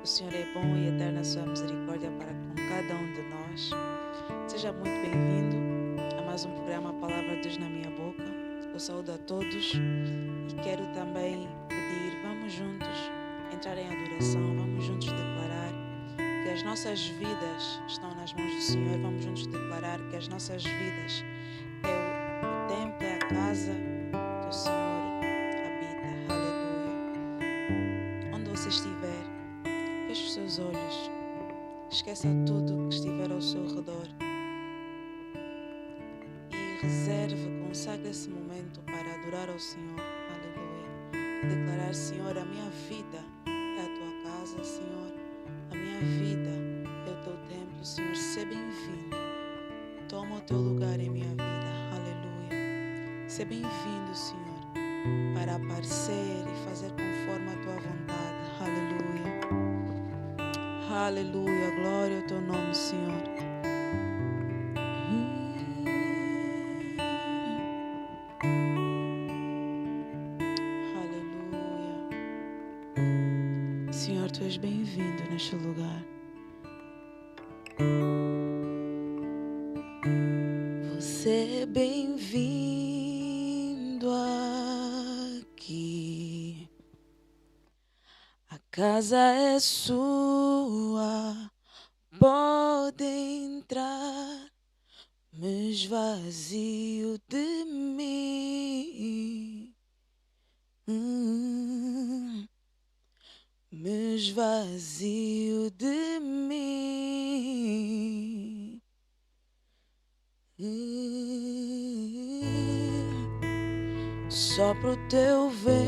Senhor é bom e eterna a sua misericórdia para com cada um de nós. Seja muito bem-vindo a mais um programa A Palavra de Deus na Minha Boca. Eu saúdo a todos e quero também pedir, vamos juntos entrar em adoração, vamos juntos declarar que as nossas vidas estão nas mãos do Senhor. Vamos juntos declarar que as nossas vidas é o templo, é a casa que o Senhor habita. Aleluia. Onde você estiver, feche os seus olhos, esqueça tudo que estiver ao seu redor e reserve, consagre esse momento para adorar ao Senhor. Aleluia. Declarar: Senhor, a minha vida é a tua casa, Senhor. A minha vida é o teu templo, Senhor. Seja bem-vindo. Toma o teu lugar em minha vida. Aleluia. Seja bem-vindo, Senhor, para aparecer e fazer conforme a tua vontade. Aleluia. Aleluia. Glória ao teu nome, Senhor. Aleluia. Senhor, tu és bem-vindo neste lugar. Você é bem-vindo aqui. A casa é sua, pode entrar, me esvazio de mim. Me esvazio de mim. Sopra o teu vento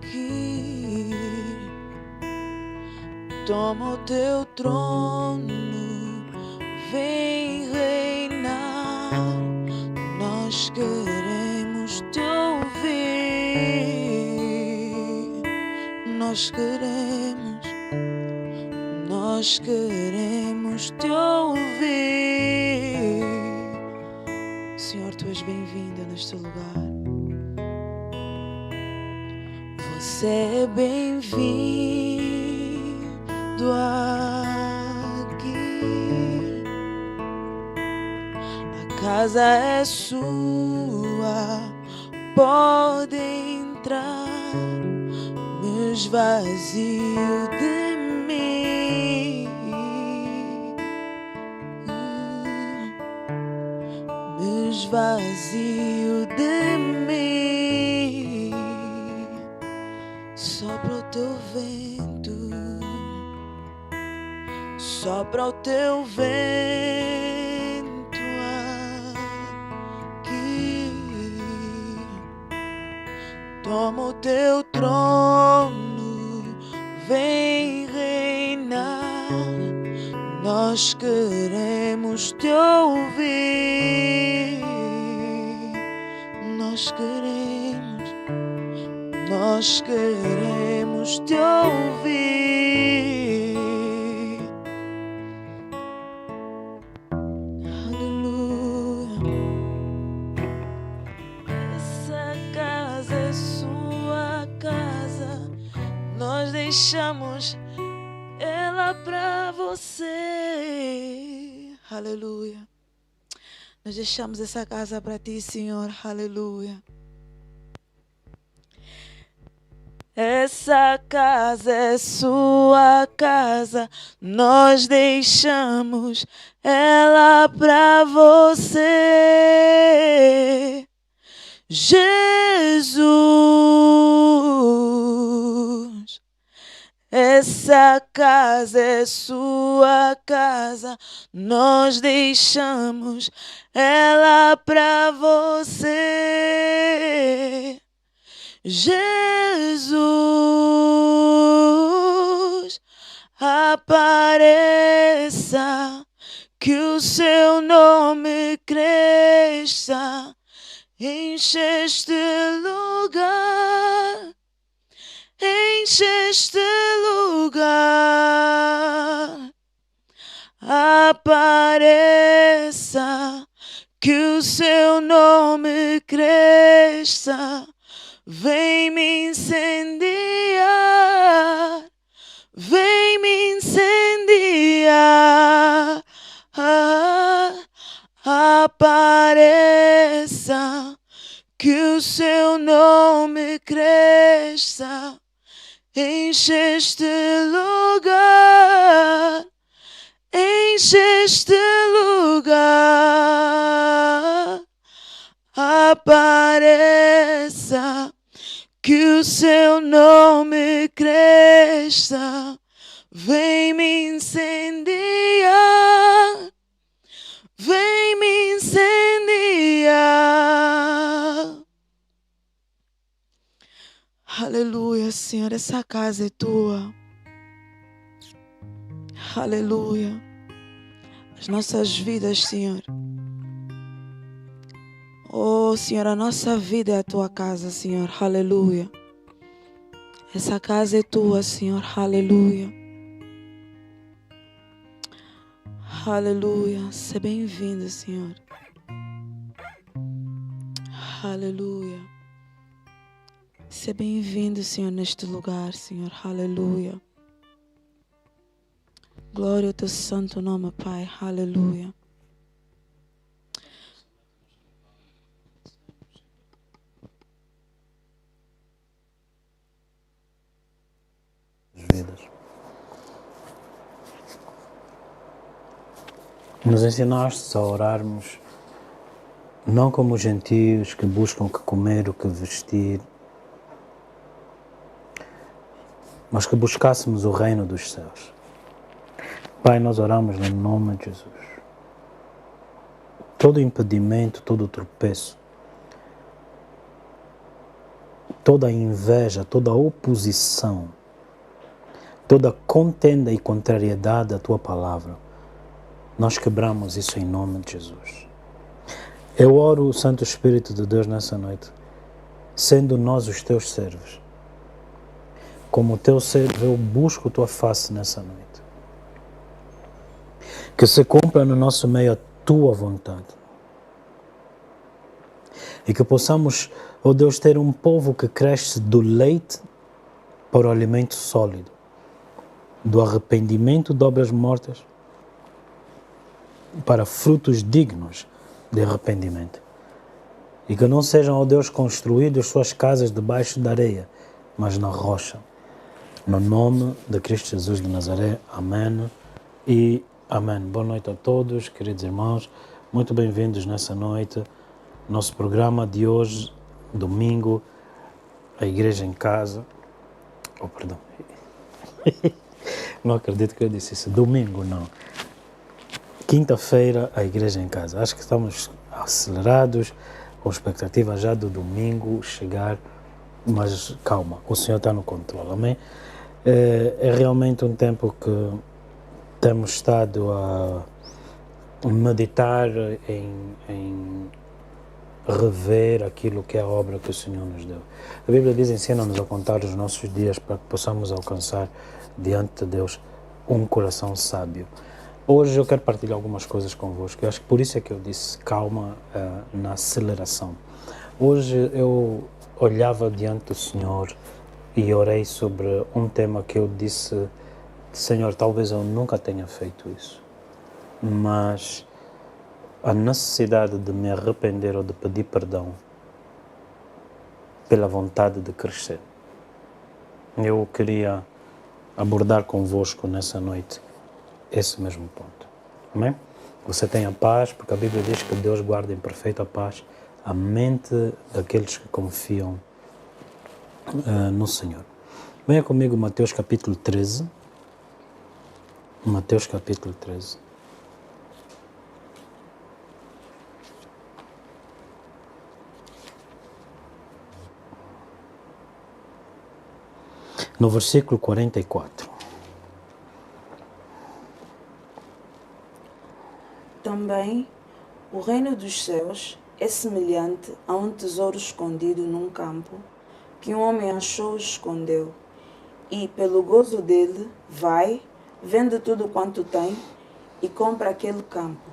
aqui, toma o teu trono, vem reinar. Nós queremos te ouvir, nós queremos te ouvir. Senhor, tu és bem-vindo neste lugar. Você é bem-vindo aqui. A casa é sua, pode entrar, me esvazio de mim. Me esvazio de mim. Sopra o teu vento, sopra o teu vento aqui, toma o teu trono, vem reinar. Nós queremos te ouvir, nós queremos te ouvir. Aleluia. Essa casa é sua casa, nós deixamos ela pra você. Aleluia. Nós deixamos essa casa para ti, Senhor. Aleluia. Essa casa é sua casa, nós deixamos ela pra você. Jesus, essa casa é sua casa, nós deixamos ela pra você. Jesus, apareça, que o seu nome cresça, enche este lugar, enche este lugar. Apareça, que o seu nome cresça, vem me incendiar. vem me incendiar. Apareça, que o seu nome cresça, enche este lugar, enche este lugar. Apareça, que o seu nome cresça, vem me incendiar, vem me incendiar. Aleluia, Senhor, essa casa é tua. Aleluia. As nossas vidas, Senhor. Oh, Senhor, a nossa vida é a tua casa, Senhor. Aleluia. Essa casa é tua, Senhor. Aleluia. Aleluia. Seja bem-vindo, Senhor. Aleluia. Seja bem-vindo, Senhor, neste lugar, Senhor. Aleluia. Glória ao teu santo nome, Pai. Aleluia. Vidas. Nos ensinaste a orarmos não como os gentios que buscam o que comer, o que vestir, mas que buscássemos o reino dos céus. Pai, nós oramos no nome de Jesus. Todo impedimento, todo tropeço, toda inveja, toda oposição, toda contenda e contrariedade à tua palavra, nós quebramos isso em nome de Jesus. Eu oro o Santo Espírito de Deus nessa noite, sendo nós os teus servos. Como teu servo, eu busco tua face nessa noite. Que se cumpra no nosso meio a tua vontade. E que possamos, ó Deus, ter um povo que cresce do leite para o alimento sólido, do arrependimento de obras mortas para frutos dignos de arrependimento. E que não sejam, ó Deus, construídas suas casas debaixo da areia, mas na rocha. No nome de Cristo Jesus de Nazaré. Amém e amém. Boa noite a todos, queridos irmãos. Muito bem-vindos nessa noite. Nosso programa de hoje, domingo, a Igreja em Casa. Oh, perdão. Não acredito que eu disse isso. Domingo, não. Quinta-feira, a Igreja em Casa. Acho que estamos acelerados, com expectativa já do domingo chegar, mas calma, o Senhor está no controle, amém? É realmente um tempo que temos estado a meditar em rever aquilo que é a obra que o Senhor nos deu. A Bíblia diz, ensina-nos a contar os nossos dias para que possamos alcançar diante de Deus um coração sábio. Hoje eu quero partilhar algumas coisas convosco. Eu acho que por isso é que eu disse calma na aceleração. Hoje eu olhava diante do Senhor e orei sobre um tema que eu disse, Senhor, talvez eu nunca tenha feito isso, mas a necessidade de me arrepender ou de pedir perdão pela vontade de crescer. Eu queria abordar convosco nessa noite esse mesmo ponto. Amém? Você tem a paz, porque a Bíblia diz que Deus guarda em perfeita paz a mente daqueles que confiam no Senhor. Venha comigo Mateus capítulo 13. Mateus capítulo 13. No versículo 44. Também o reino dos céus é semelhante a um tesouro escondido num campo, que um homem achou e escondeu, e, pelo gozo dele, vai, vende tudo quanto tem e compra aquele campo.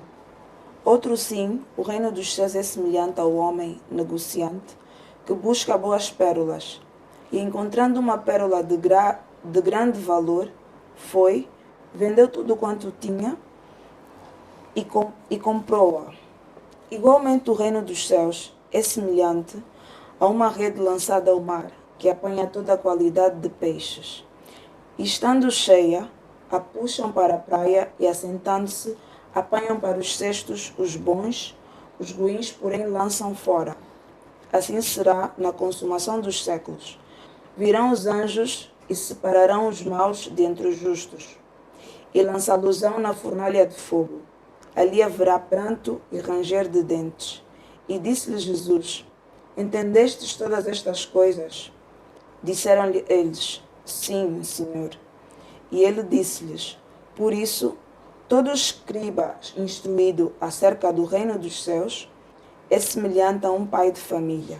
Outro sim, o reino dos céus é semelhante ao homem negociante, que busca boas pérolas, e encontrando uma pérola de grande valor, foi, vendeu tudo quanto tinha e comprou-a. Igualmente o reino dos céus é semelhante a uma rede lançada ao mar, que apanha toda a qualidade de peixes. E estando cheia, a puxam para a praia e, assentando-se, apanham para os cestos os bons, os ruins, porém, lançam fora. Assim será na consumação dos séculos. Virão os anjos e separarão os maus dentre os justos, e lançá-los-ão na fornalha de fogo. Ali haverá pranto e ranger de dentes. E disse-lhe Jesus: Entendestes todas estas coisas? Disseram-lhe eles: Sim, Senhor. E ele disse-lhes: Por isso, todo escriba instruído acerca do reino dos céus é semelhante a um pai de família,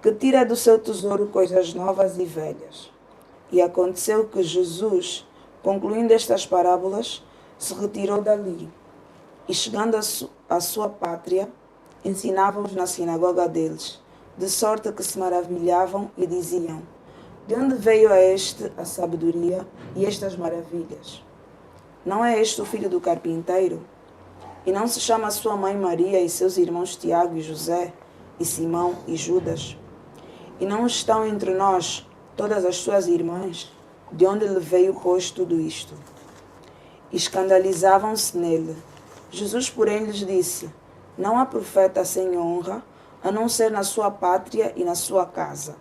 que tira do seu tesouro coisas novas e velhas. E aconteceu que Jesus, concluindo estas parábolas, se retirou dali, e chegando à sua pátria, ensinava-os na sinagoga deles, de sorte que se maravilhavam e diziam: De onde veio a este a sabedoria e estas maravilhas? Não é este o filho do carpinteiro? E não se chama sua mãe Maria e seus irmãos Tiago e José, e Simão e Judas? E não estão entre nós todas as suas irmãs? De onde lhe veio, pois, tudo isto? E escandalizavam-se nele. Jesus, porém, lhes disse: Não há profeta sem honra, a não ser na sua pátria e na sua casa.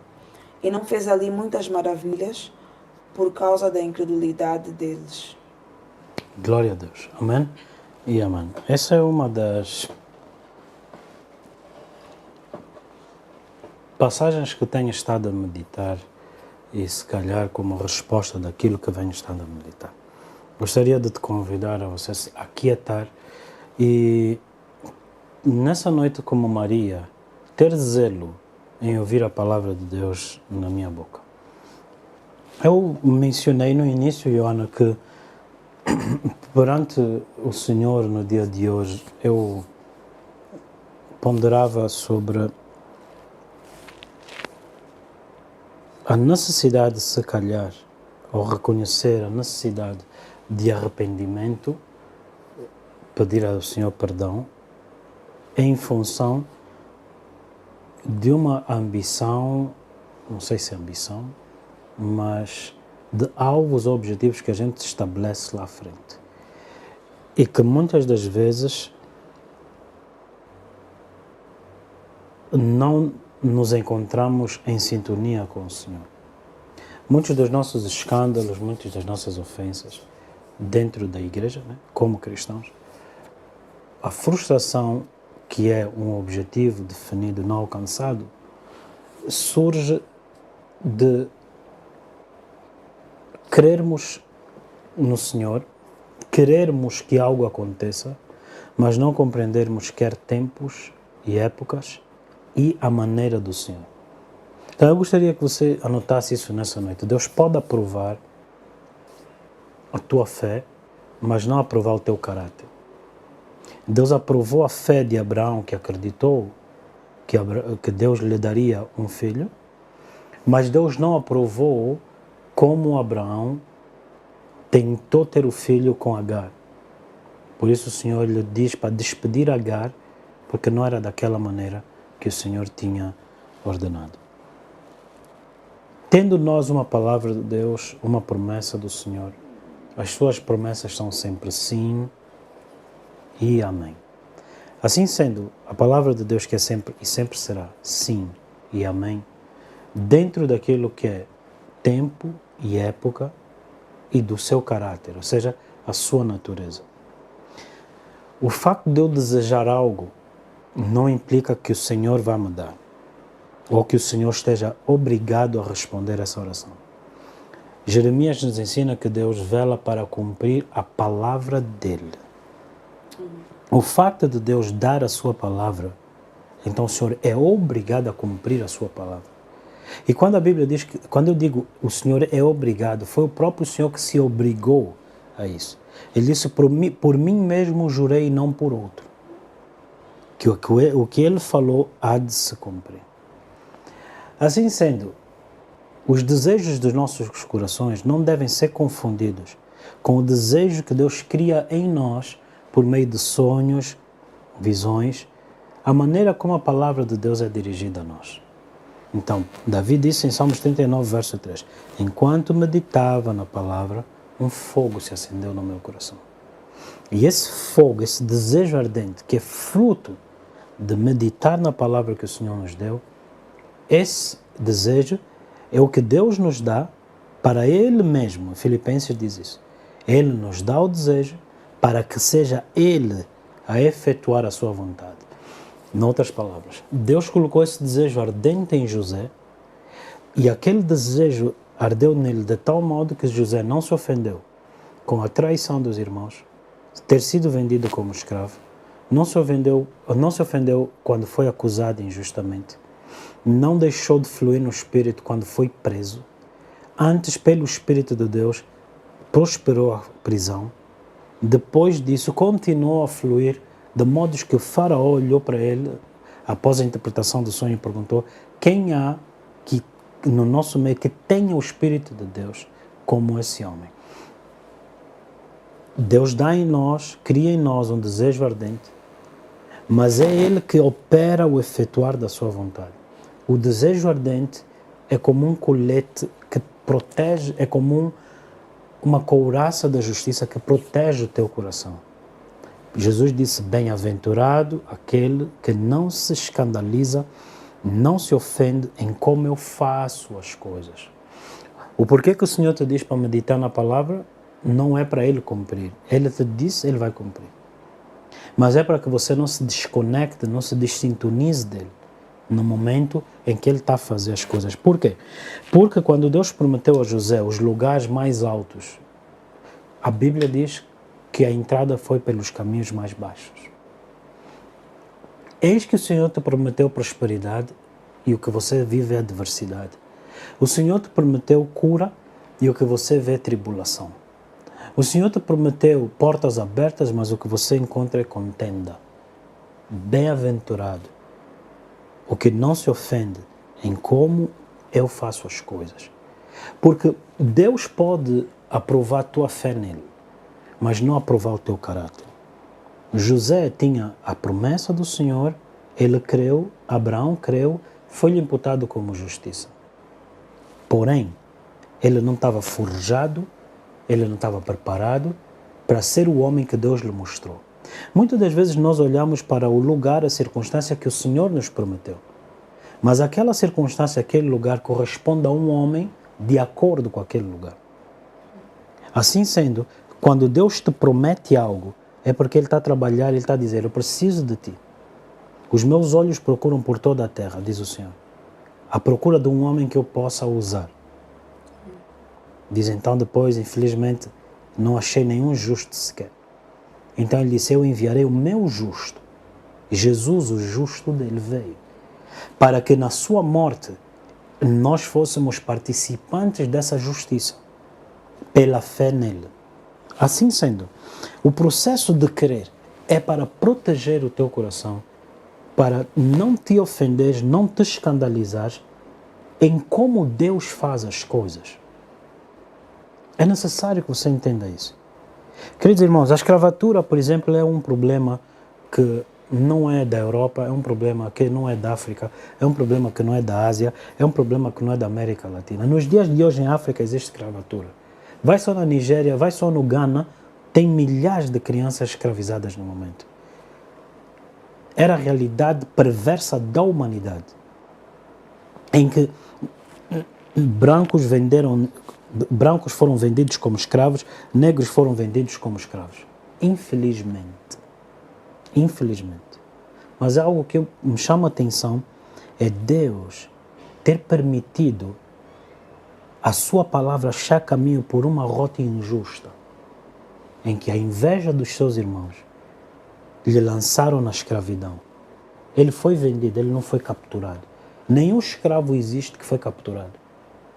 E não fez ali muitas maravilhas por causa da incredulidade deles. Glória a Deus. Amém e amém. Essa é uma das passagens que tenho estado a meditar e, se calhar, como resposta daquilo que venho estando a meditar. Gostaria de te convidar a você se aquietar e, nessa noite, como Maria, ter zelo em ouvir a palavra de Deus na minha boca. Eu mencionei no início, Joana, que perante o Senhor no dia de hoje, eu ponderava sobre a necessidade, se calhar, ou reconhecer a necessidade de arrependimento, pedir ao Senhor perdão, em função de uma ambição, não sei se é ambição, mas de alvos ou objetivos que a gente estabelece lá à frente. E que muitas das vezes não nos encontramos em sintonia com o Senhor. Muitos dos nossos escândalos, muitas das nossas ofensas dentro da igreja, né, como cristãos, a frustração que é um objetivo definido não alcançado, surge de querermos no Senhor, querermos que algo aconteça, mas não compreendermos quer tempos e épocas e a maneira do Senhor. Então eu gostaria que você anotasse isso nessa noite. Deus pode aprovar a tua fé, mas não aprovar o teu caráter. Deus aprovou a fé de Abraão, que acreditou que Deus lhe daria um filho, mas Deus não aprovou como Abraão tentou ter o filho com Agar. Por isso o Senhor lhe diz para despedir Agar, porque não era daquela maneira que o Senhor tinha ordenado. Tendo nós uma palavra de Deus, uma promessa do Senhor, as suas promessas são sempre sim e amém. Assim sendo, a palavra de Deus que é sempre e sempre será sim e amém, dentro daquilo que é tempo e época e do seu caráter, ou seja, a sua natureza. O facto de eu desejar algo não implica que o Senhor vá me dar, ou que o Senhor esteja obrigado a responder essa oração. Jeremias nos ensina que Deus vela para cumprir a palavra dele. O facto de Deus dar a sua palavra, então o Senhor é obrigado a cumprir a sua palavra. E quando a Bíblia diz que, quando eu digo o Senhor é obrigado, foi o próprio Senhor que se obrigou a isso. Ele disse: por mim mesmo jurei e não por outro. Que o que ele falou há de se cumprir. Assim sendo, os desejos dos nossos corações não devem ser confundidos com o desejo que Deus cria em nós por meio de sonhos, visões, a maneira como a palavra de Deus é dirigida a nós. Então, Davi disse em Salmos 39, verso 3, enquanto meditava na palavra, um fogo se acendeu no meu coração. E esse fogo, esse desejo ardente, que é fruto de meditar na palavra que o Senhor nos deu, esse desejo é o que Deus nos dá para Ele mesmo. Filipenses diz isso. Ele nos dá o desejo para que seja Ele a efetuar a sua vontade. Em outras palavras, Deus colocou esse desejo ardente em José e aquele desejo ardeu nele de tal modo que José não se ofendeu com a traição dos irmãos, ter sido vendido como escravo, não se ofendeu quando foi acusado injustamente, não deixou de fluir no Espírito quando foi preso, antes, pelo Espírito de Deus, prosperou a prisão, depois disso continuou a fluir, de modo que o faraó olhou para ele, após a interpretação do sonho, e perguntou, quem há que, no nosso meio que tenha o Espírito de Deus como esse homem? Deus dá em nós, cria em nós um desejo ardente, mas é Ele que opera o efetuar da sua vontade. O desejo ardente é como um colete que protege, é como uma couraça da justiça que protege o teu coração. Jesus disse, bem-aventurado aquele que não se escandaliza, não se ofende em como eu faço as coisas. O porquê que o Senhor te diz para meditar na palavra não é para Ele cumprir. Ele te disse, Ele vai cumprir. Mas é para que você não se desconecte, não se dessintonize dele no momento em que ele está a fazer as coisas. Por quê? Porque quando Deus prometeu a José os lugares mais altos, a Bíblia diz que a entrada foi pelos caminhos mais baixos. Eis que o Senhor te prometeu prosperidade e o que você vive é adversidade. O Senhor te prometeu cura e o que você vê é tribulação. O Senhor te prometeu portas abertas, mas o que você encontra é contenda. Bem-aventurado o que não se ofende em como eu faço as coisas. Porque Deus pode aprovar a tua fé nele, mas não aprovar o teu caráter. José tinha a promessa do Senhor, ele creu, Abraão creu, foi-lhe imputado como justiça. Porém, ele não estava forjado, ele não estava preparado para ser o homem que Deus lhe mostrou. Muitas das vezes nós olhamos para o lugar, a circunstância que o Senhor nos prometeu. Mas aquela circunstância, aquele lugar corresponde a um homem de acordo com aquele lugar. Assim sendo, quando Deus te promete algo, é porque Ele está a trabalhar, Ele está a dizer, eu preciso de ti. Os meus olhos procuram por toda a terra, diz o Senhor, à procura de um homem que eu possa usar. Diz então depois, infelizmente, não achei nenhum justo sequer. Então ele disse, eu enviarei o meu justo. Jesus, o justo dele, veio. Para que na sua morte nós fôssemos participantes dessa justiça. Pela fé nele. Assim sendo, o processo de crer é para proteger o teu coração, para não te ofenderes, não te escandalizares em como Deus faz as coisas. É necessário que você entenda isso. Queridos irmãos, a escravatura, por exemplo, é um problema que não é da Europa, é um problema que não é da África, é um problema que não é da Ásia, é um problema que não é da América Latina. Nos dias de hoje em África existe escravatura. Vai só na Nigéria, vai só no Ghana, tem milhares de crianças escravizadas no momento. Era a realidade perversa da humanidade, em que brancos foram vendidos como escravos, negros foram vendidos como escravos. Infelizmente. Mas algo que me chama a atenção é Deus ter permitido a sua palavra achar caminho por uma rota injusta, em que a inveja dos seus irmãos lhe lançaram na escravidão. Ele foi vendido, ele não foi capturado. Nenhum escravo existe que foi capturado.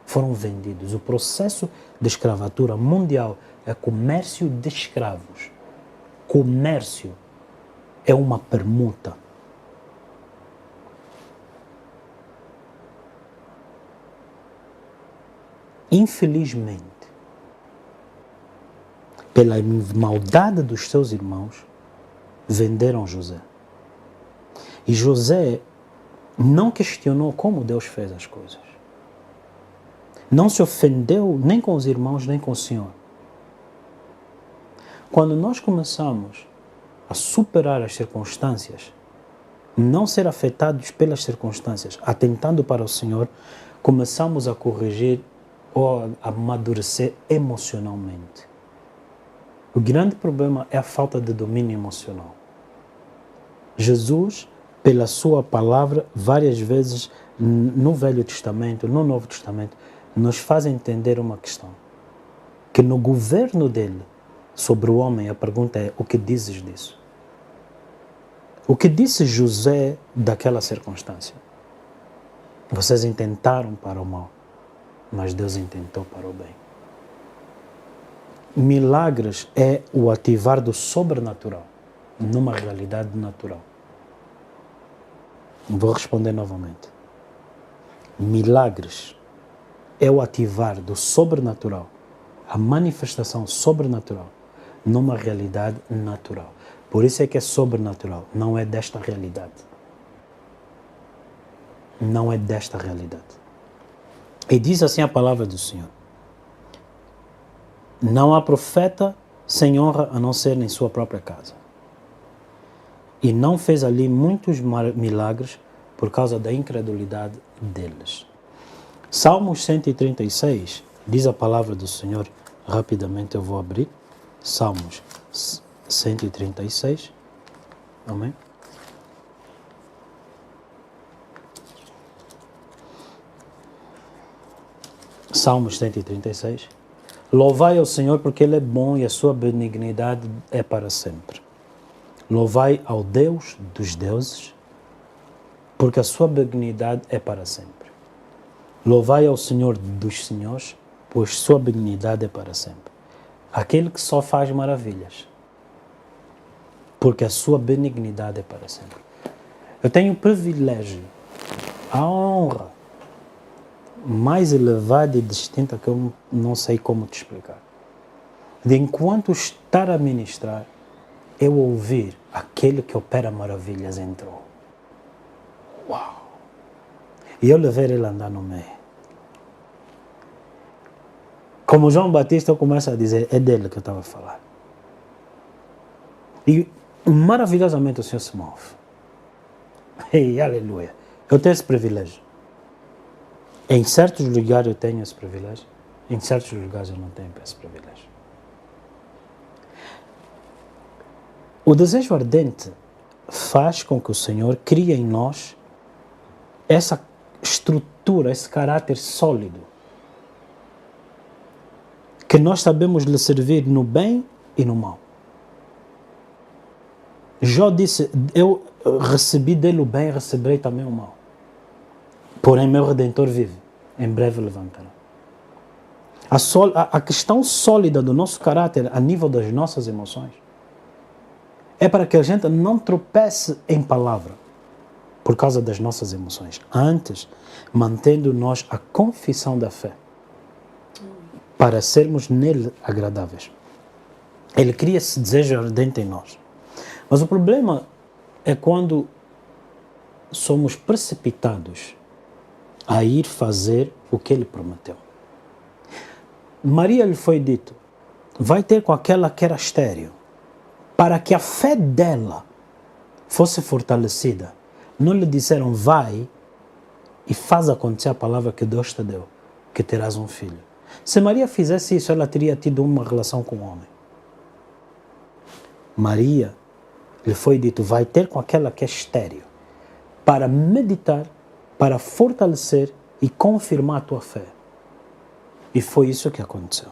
Foram vendidos. O processo de escravatura mundial é comércio de escravos. Comércio é uma permuta. Infelizmente, pela maldade dos seus irmãos, venderam José. E José não questionou como Deus fez as coisas. Não se ofendeu nem com os irmãos, nem com o Senhor. Quando nós começamos a superar as circunstâncias, não ser afetados pelas circunstâncias, atentando para o Senhor, começamos a corrigir ou a amadurecer emocionalmente. O grande problema é a falta de domínio emocional. Jesus, pela sua palavra, várias vezes no Velho Testamento, no Novo Testamento, nos faz entender uma questão. Que no governo dele sobre o homem, a pergunta é: o que dizes disso? O que disse José daquela circunstância? Vocês intentaram para o mal, mas Deus intentou para o bem. Milagres é o ativar do sobrenatural numa realidade natural. Vou responder novamente. Milagres é o ativar do sobrenatural, a manifestação sobrenatural numa realidade natural. Por isso é que é sobrenatural, não é desta realidade. Não é desta realidade. E diz assim a palavra do Senhor: não há profeta sem honra a não ser em sua própria casa. E não fez ali muitos milagres por causa da incredulidade deles. Salmos 136, diz a palavra do Senhor, rapidamente eu vou abrir. Salmos 136, amém? Salmos 136. Louvai ao Senhor porque Ele é bom e a sua benignidade é para sempre. Louvai ao Deus dos deuses porque a sua benignidade é para sempre. Louvai ao Senhor dos senhores, pois sua benignidade é para sempre. Aquele que só faz maravilhas, porque a sua benignidade é para sempre. Eu tenho o privilégio, a honra mais elevada e distinta que eu não sei como te explicar. De enquanto estar a ministrar, eu ouvir aquele que opera maravilhas entrou. Uau! E eu levei ele a andar no meio. Como João Batista, eu começo a dizer, é dele que eu estava a falar. E maravilhosamente o Senhor se move. Ei, aleluia. Eu tenho esse privilégio. Em certos lugares eu tenho esse privilégio, em certos lugares eu não tenho esse privilégio. O desejo ardente faz com que o Senhor crie em nós essa estrutura, esse caráter sólido, que nós sabemos lhe servir no bem e no mal. Jó disse, eu recebi dele o bem e receberei também o mal. Porém, meu Redentor vive, em breve levantará. A questão sólida do nosso caráter a nível das nossas emoções é para que a gente não tropece em palavra por causa das nossas emoções. Antes, mantendo nós a confissão da fé para sermos nele agradáveis. Ele cria esse desejo ardente em nós. Mas o problema é quando somos precipitados a ir fazer o que ele prometeu. Maria lhe foi dito, vai ter com aquela que era estéril, para que a fé dela fosse fortalecida. Não lhe disseram, vai e faz acontecer a palavra que Deus te deu, que terás um filho. Se Maria fizesse isso, ela teria tido uma relação com o homem. Maria lhe foi dito, vai ter com aquela que é estéril, para meditar, para fortalecer e confirmar a tua fé. E foi isso que aconteceu.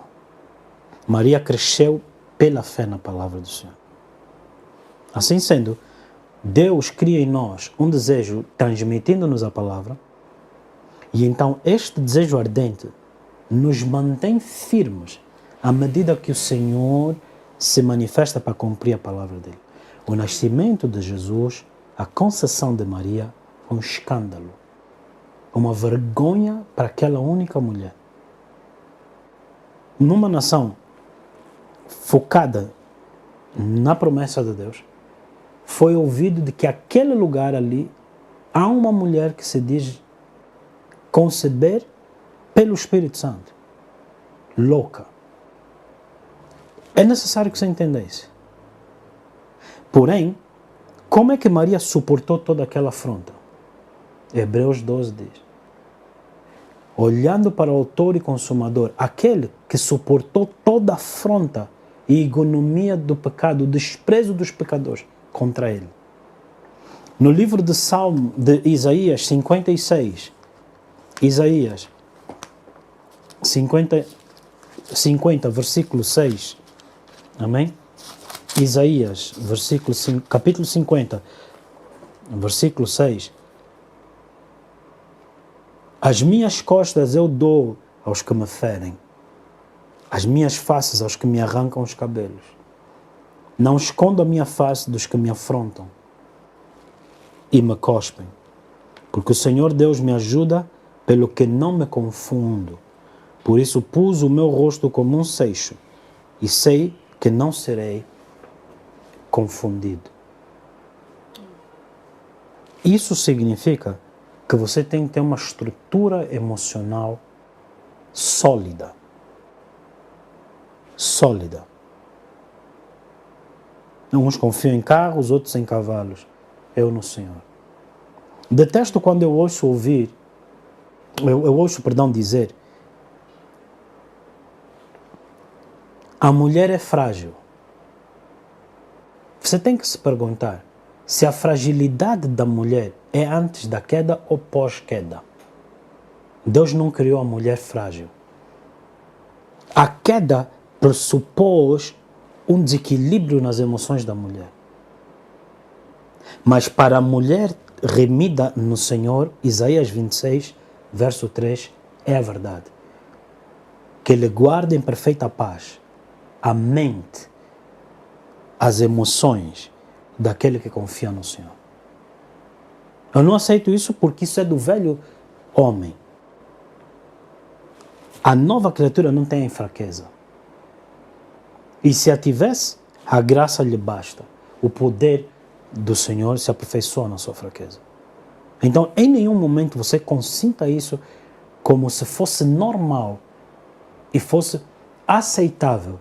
Maria cresceu pela fé na palavra do Senhor. Assim sendo, Deus cria em nós um desejo transmitindo-nos a palavra, e então este desejo ardente nos mantém firmes à medida que o Senhor se manifesta para cumprir a palavra dele. O nascimento de Jesus, a conceição de Maria, foi um escândalo, uma vergonha para aquela única mulher. Numa nação focada na promessa de Deus, foi ouvido de que aquele lugar ali há uma mulher que se diz conceber pelo Espírito Santo. Louca. É necessário que você entenda isso. Porém, como é que Maria suportou toda aquela afronta? Hebreus 12 diz: olhando para o autor e consumador, aquele que suportou toda a afronta e ignomia do pecado, o desprezo dos pecadores contra ele. No livro de Salmo de Isaías 56, Isaías 50, versículo 6, amém? Isaías, capítulo 50, versículo 6. As minhas costas eu dou aos que me ferem, as minhas faces aos que me arrancam os cabelos. Não escondo a minha face dos que me afrontam e me cospem, porque o Senhor Deus me ajuda, pelo que não me confundo. Por isso pus o meu rosto como um seixo e sei que não serei confundido. Isso significa que você tem que ter uma estrutura emocional sólida. Sólida. Uns confiam em carros, outros em cavalos. Eu no Senhor. Detesto quando eu ouço dizer: a mulher é frágil. Você tem que se perguntar se a fragilidade da mulher é antes da queda ou pós-queda. Deus não criou a mulher frágil. A queda pressupôs um desequilíbrio nas emoções da mulher. Mas para a mulher remida no Senhor, Isaías 26, verso 3, é a verdade. Que Ele guarda em perfeita paz a mente, as emoções daquele que confia no Senhor. Eu não aceito isso porque isso é do velho homem. A nova criatura não tem fraqueza. E se a tivesse, a graça lhe basta. O poder do Senhor se aperfeiçoa na sua fraqueza. Então, em nenhum momento você consinta isso como se fosse normal e fosse aceitável.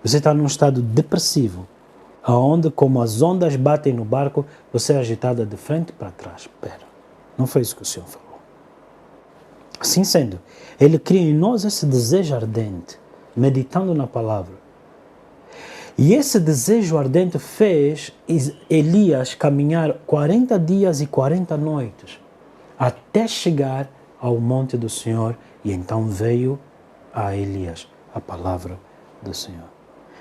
Você está num estado depressivo, onde, como as ondas batem no barco, você é agitada de frente para trás. Espera, não foi isso que o Senhor falou. Assim sendo, Ele cria em nós esse desejo ardente, meditando na palavra. E esse desejo ardente fez Elias caminhar 40 dias e 40 noites, até chegar ao monte do Senhor, e então veio a Elias a palavra do Senhor.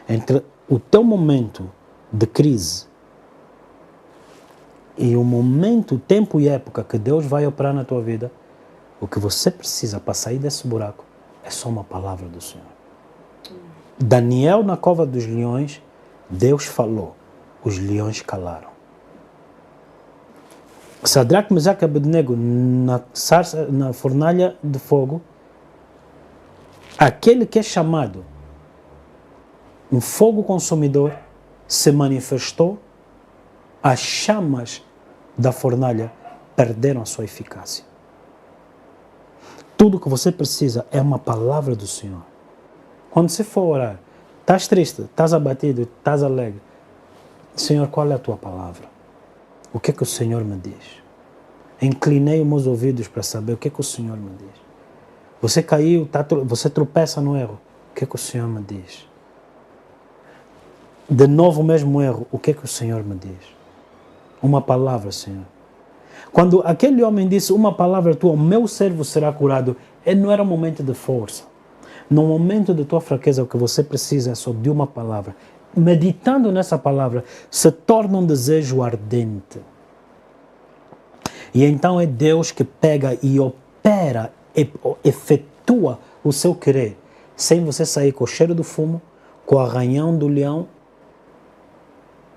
Entre o teu momento de crise e o momento, tempo e época que Deus vai operar na tua vida, o que você precisa para sair desse buraco é só uma palavra do Senhor. Daniel na cova dos leões, Deus falou, os leões calaram. Sadraque, Mesaque e Abednego na fornalha de fogo, aquele que é chamado um fogo consumidor se manifestou, as chamas da fornalha perderam a sua eficácia. Tudo que você precisa é uma palavra do Senhor. Quando você for orar, estás triste, estás abatido, estás alegre. Senhor, qual é a tua palavra? O que é que o Senhor me diz? Inclinei os meus ouvidos para saber o que é que o Senhor me diz. Você caiu, você tropeça no erro. O que é que o Senhor me diz? De novo o mesmo erro. O que é que o Senhor me diz? Uma palavra, Senhor. Quando aquele homem disse, uma palavra tua, o meu servo será curado, não era um momento de força. No momento de tua fraqueza, o que você precisa é só de uma palavra. Meditando nessa palavra, se torna um desejo ardente. E então é Deus que pega e opera, efetua o seu querer, sem você sair com o cheiro do fumo, com o arranhão do leão.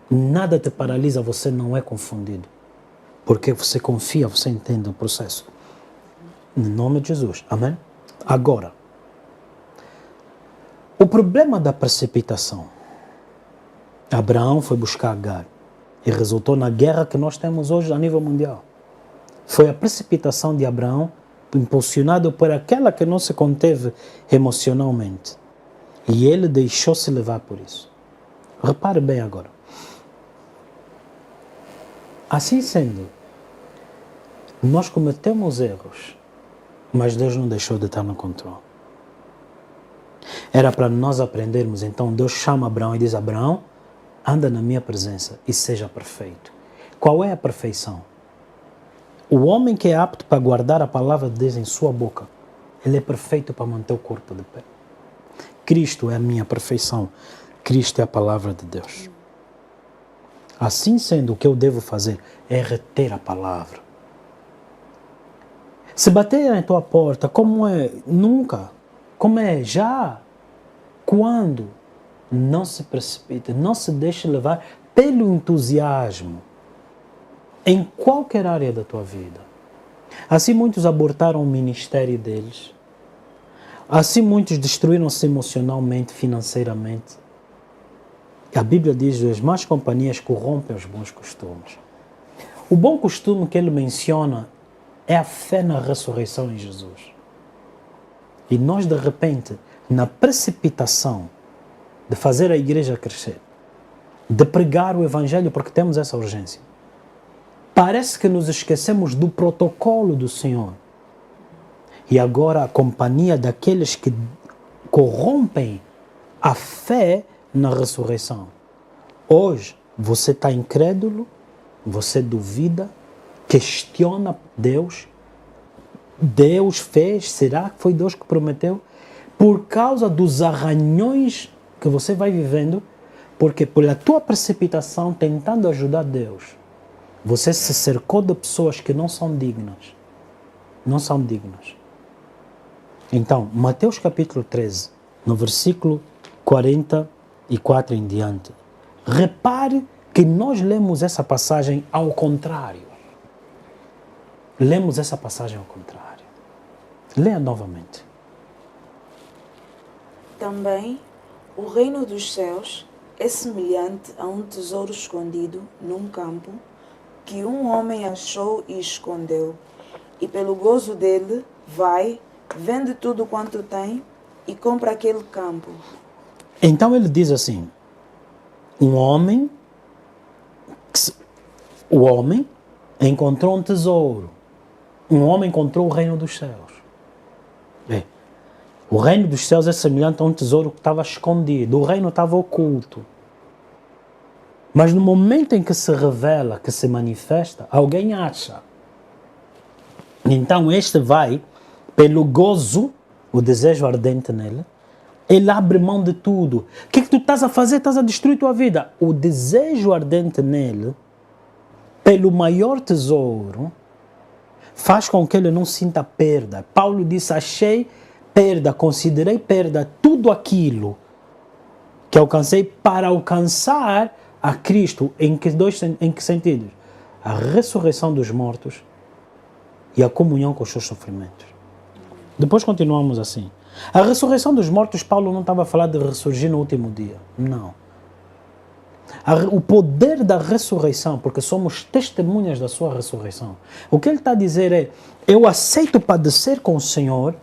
Nada te paralisa, você não é confundido. Porque você confia, você entende o processo. Em nome de Jesus. Amém? Agora, o problema da precipitação Abraão foi buscar Agar e resultou na guerra que nós temos hoje a nível mundial. Foi a precipitação de Abraão, impulsionado por aquela que não se conteve emocionalmente. E ele deixou-se levar por isso. Repare bem agora. Assim sendo, nós cometemos erros, mas Deus não deixou de estar no controle. Era para nós aprendermos, então Deus chama Abraão e diz: Abraão, anda na minha presença e seja perfeito. Qual é a perfeição? O homem que é apto para guardar a palavra de Deus em sua boca, ele é perfeito para manter o corpo de pé. Cristo é a minha perfeição. Cristo é a palavra de Deus. Assim sendo, o que eu devo fazer é reter a palavra. Se bater na tua porta, como é? Nunca. Como é? Já. Quando? Não se precipite, não se deixe levar pelo entusiasmo. Em qualquer área da tua vida. Assim muitos abortaram o ministério deles. Assim muitos destruíram-se emocionalmente, financeiramente. A Bíblia diz que as más companhias corrompem os bons costumes. O bom costume que ele menciona é a fé na ressurreição em Jesus. E nós, de repente, na precipitação de fazer a igreja crescer, de pregar o Evangelho, porque temos essa urgência, parece que nos esquecemos do protocolo do Senhor. E agora a companhia daqueles que corrompem a fé na ressurreição. Hoje, você está incrédulo, você duvida, questiona Deus. Deus fez, será que foi Deus que prometeu? Por causa dos arranhões que você vai vivendo, porque pela tua precipitação tentando ajudar Deus, você se cercou de pessoas que não são dignas. Não são dignas. Então, Mateus capítulo 13, no versículo 44 em diante, repare que nós lemos essa passagem ao contrário. Lemos essa passagem ao contrário. Leia novamente. Também o reino dos céus é semelhante a um tesouro escondido num campo que um homem achou e escondeu, e pelo gozo dele vai, vende tudo quanto tem e compra aquele campo. Então ele diz assim, o homem encontrou um tesouro. Um homem encontrou o reino dos céus. O reino dos céus é semelhante a um tesouro que estava escondido. O reino estava oculto. Mas no momento em que se revela, que se manifesta, alguém acha. Então este vai, pelo gozo, o desejo ardente nele, ele abre mão de tudo. O que tu estás a fazer? Estás a destruir tua vida. O desejo ardente nele, pelo maior tesouro, faz com que ele não sinta perda. Paulo disse, achei perda, considerei perda tudo aquilo que alcancei para alcançar a Cristo. Em que sentidos? A ressurreição dos mortos e a comunhão com os seus sofrimentos. Depois continuamos assim. A ressurreição dos mortos, Paulo não estava a falar de ressurgir no último dia. Não. O poder da ressurreição, porque somos testemunhas da sua ressurreição. O que ele está a dizer é, eu aceito padecer com o Senhor,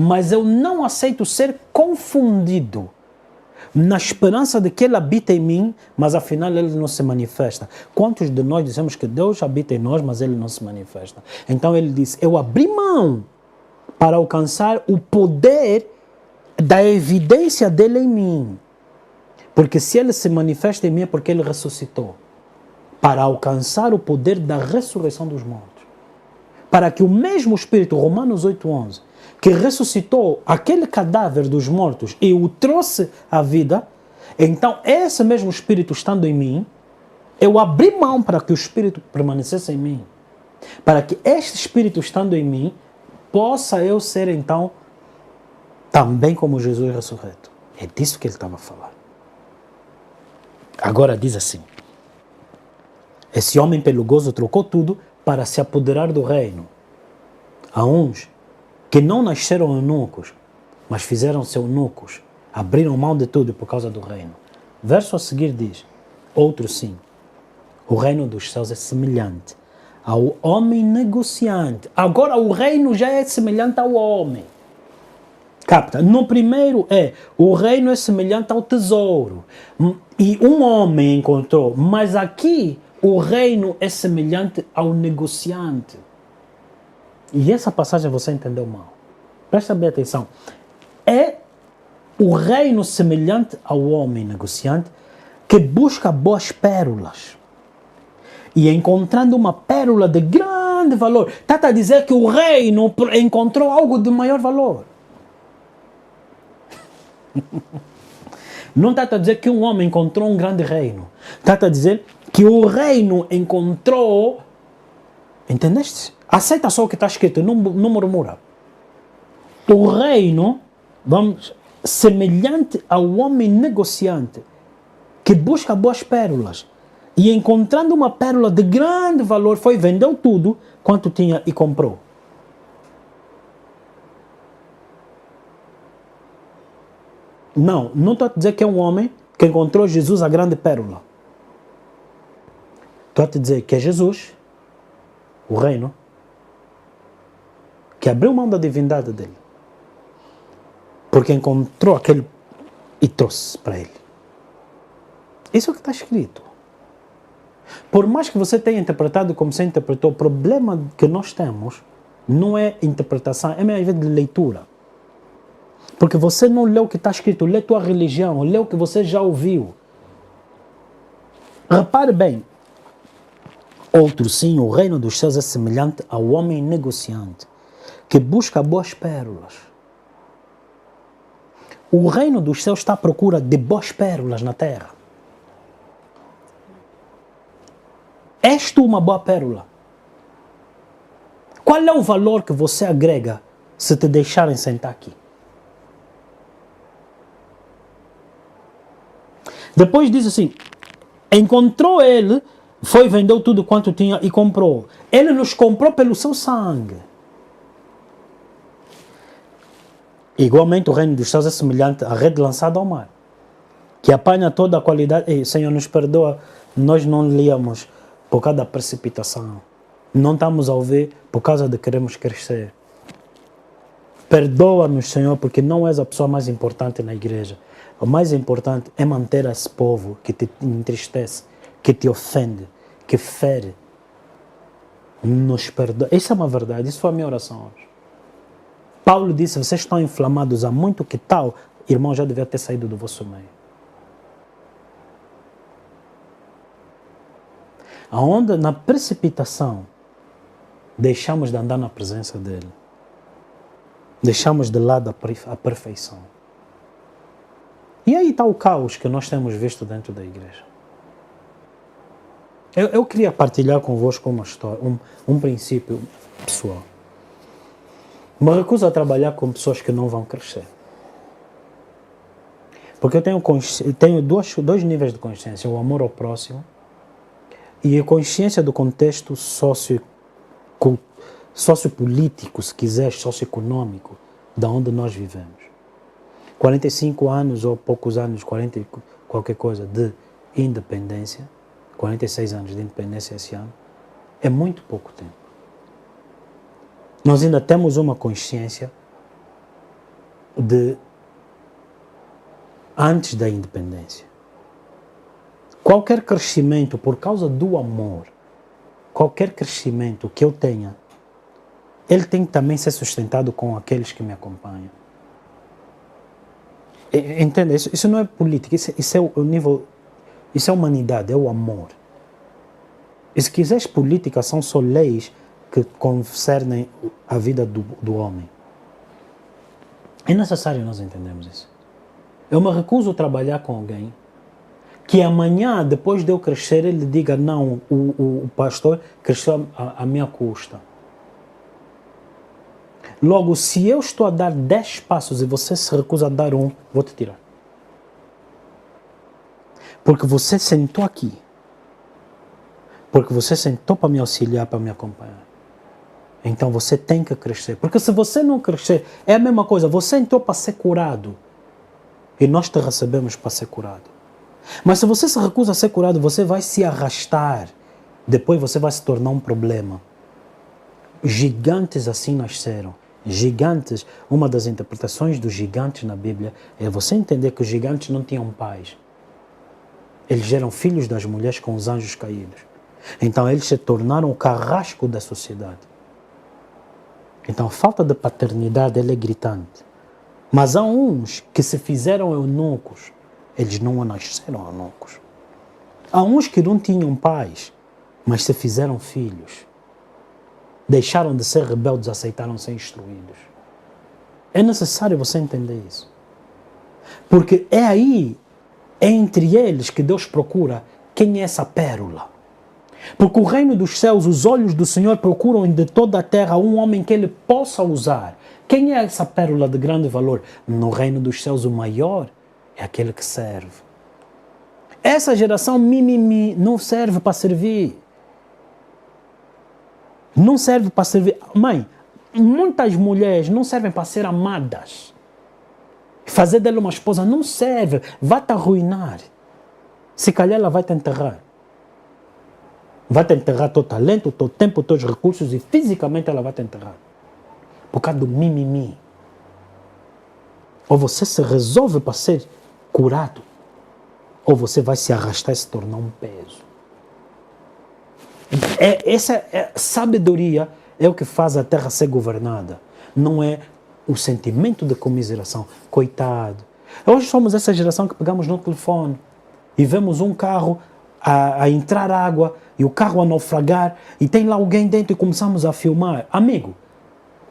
mas eu não aceito ser confundido na esperança de que Ele habita em mim, mas afinal Ele não se manifesta. Quantos de nós dizemos que Deus habita em nós, mas Ele não se manifesta? Então ele diz, eu abri mão para alcançar o poder da evidência dele em mim. Porque se ele se manifesta em mim é porque ele ressuscitou. Para alcançar o poder da ressurreição dos mortos. Para que o mesmo Espírito, Romanos 8:11, que ressuscitou aquele cadáver dos mortos e o trouxe à vida, então esse mesmo Espírito estando em mim, eu abri mão para que o Espírito permanecesse em mim. Para que este Espírito estando em mim, possa eu ser então também como Jesus ressurreto. É disso que ele estava a falar. Agora diz assim, esse homem pelo gozo trocou tudo para se apoderar do reino. Há uns que não nasceram eunucos, mas fizeram-se eunucos, abriram mão de tudo por causa do reino. Verso a seguir diz, Outro sim. O reino dos céus é semelhante ao homem negociante. Agora o reino já é semelhante ao homem. Capta? No primeiro o reino é semelhante ao tesouro. E um homem encontrou. Mas aqui o reino é semelhante ao negociante. E essa passagem você entendeu mal. Presta bem atenção. É o reino semelhante ao homem negociante que busca boas pérolas. E encontrando uma pérola de grande valor. Está a dizer que o reino encontrou algo de maior valor. Não está a dizer que um homem encontrou um grande reino. Está a dizer que o reino encontrou... Entendeste? Aceita só o que está escrito, não murmura. O reino, semelhante ao homem negociante, que busca boas pérolas. E encontrando uma pérola de grande valor, vendeu tudo quanto tinha e comprou. Não estou a dizer que é um homem que encontrou Jesus, a grande pérola. Estou a te dizer que é Jesus, o reino, que abriu mão da divindade dele. Porque encontrou aquele e trouxe para ele. Isso é o que está escrito. Por mais que você tenha interpretado como você interpretou, o problema que nós temos não é interpretação, é mesmo de leitura. Porque você não lê o que está escrito, lê tua religião, lê o que você já ouviu. Repare bem. Outro sim, o reino dos céus é semelhante ao homem negociante, que busca boas pérolas. O reino dos céus está à procura de boas pérolas na terra. És tu uma boa pérola? Qual é o valor que você agrega se te deixarem sentar aqui? Depois diz assim, encontrou ele, vendeu tudo quanto tinha e comprou. Ele nos comprou pelo seu sangue. Igualmente o reino dos céus é semelhante à rede lançada ao mar, que apanha toda a qualidade. Ei, Senhor, nos perdoa, nós não líamos por causa da precipitação. Não estamos a ouvir por causa de queremos crescer. Perdoa-nos, Senhor, porque não és a pessoa mais importante na igreja. O mais importante é manter esse povo que te entristece, que te ofende, que fere. Nos perdoa. Isso é uma verdade, isso foi a minha oração hoje. Paulo disse, vocês estão inflamados há muito, que tal? Irmão, já devia ter saído do vosso meio. Aonde na precipitação deixamos de andar na presença dele. Deixamos de lado a perfeição. E aí está o caos que nós temos visto dentro da igreja. Eu queria partilhar convosco uma história, um princípio pessoal. Me recuso a trabalhar com pessoas que não vão crescer. Porque eu tenho dois níveis de consciência, o amor ao próximo e a consciência do contexto sociopolítico, se quiser, socioeconômico, da onde nós vivemos. 45 anos ou poucos anos, 40 qualquer coisa de independência, 46 anos de independência esse ano, é muito pouco tempo. Nós ainda temos uma consciência de antes da independência. Qualquer crescimento por causa do amor, qualquer crescimento que eu tenha, ele tem que também ser sustentado com aqueles que me acompanham. Entende? Isso não é política, isso é o nível, isso é humanidade, é o amor. E se quiseres política, são só leis que concernem a vida do homem. É necessário nós entendermos isso. Eu me recuso a trabalhar com alguém que amanhã, depois de eu crescer, ele diga, não, o pastor cresceu à minha custa. Logo, se eu estou a dar 10 passos e você se recusa a dar um, vou te tirar. Porque você sentou aqui. Porque você sentou para me auxiliar, para me acompanhar. Então você tem que crescer. Porque se você não crescer, é a mesma coisa. Você entrou para ser curado. E nós te recebemos para ser curado. Mas se você se recusa a ser curado, você vai se arrastar. Depois você vai se tornar um problema. Gigantes assim nasceram. Gigantes, uma das interpretações dos gigantes na Bíblia é você entender que os gigantes não tinham pais. Eles eram filhos das mulheres com os anjos caídos. Então eles se tornaram o carrasco da sociedade. Então a falta de paternidade ela é gritante. Mas há uns que se fizeram eunucos. Eles não nasceram eunucos. Há uns que não tinham pais, mas se fizeram filhos. Deixaram de ser rebeldes, aceitaram ser instruídos. É necessário você entender isso. Porque é aí, entre eles, que Deus procura quem é essa pérola. Porque o reino dos céus, os olhos do Senhor procuram de toda a terra um homem que ele possa usar. Quem é essa pérola de grande valor? No reino dos céus, o maior é aquele que serve. Essa geração mimimi não serve para servir. Não serve para servir. Mãe, muitas mulheres não servem para ser amadas. Fazer dela uma esposa não serve. Vai te arruinar. Se calhar ela vai te enterrar. Vai te enterrar teu talento, teu tempo, teus recursos e fisicamente ela vai te enterrar. Por causa do mimimi. Ou você se resolve para ser curado, ou você vai se arrastar e se tornar um peso. Essa sabedoria é o que faz a terra ser governada. Não é o sentimento de comiseração. Coitado. Hoje somos essa geração que pegamos no telefone e vemos um carro a entrar água e o carro a naufragar e tem lá alguém dentro e começamos a filmar. Amigo,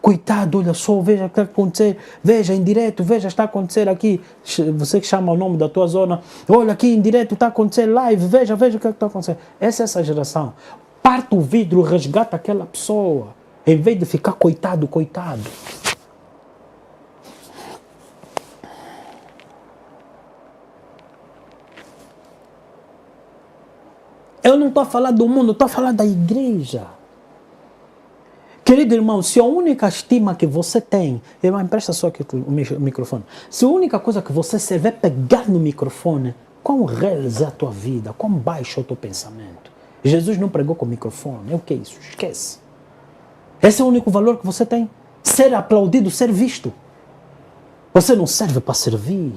coitado, olha só, veja o que está a acontecer, veja em direto, veja, está a acontecer aqui, você que chama o nome da tua zona, olha aqui em direto, está a acontecer live, veja o que está a acontecer. Essa geração. Parte o vidro, resgata aquela pessoa, em vez de ficar coitado. Eu não estou a falar do mundo, estou a falar da igreja. Querido irmão, se a única estima que você tem... Irmão, empresta só aqui o microfone. Se a única coisa que você serve é pegar no microfone, quão reles é a tua vida? Quão baixo é o teu pensamento? Jesus não pregou com o microfone. É o que é isso? Esquece. Esse é o único valor que você tem. Ser aplaudido, ser visto. Você não serve para servir.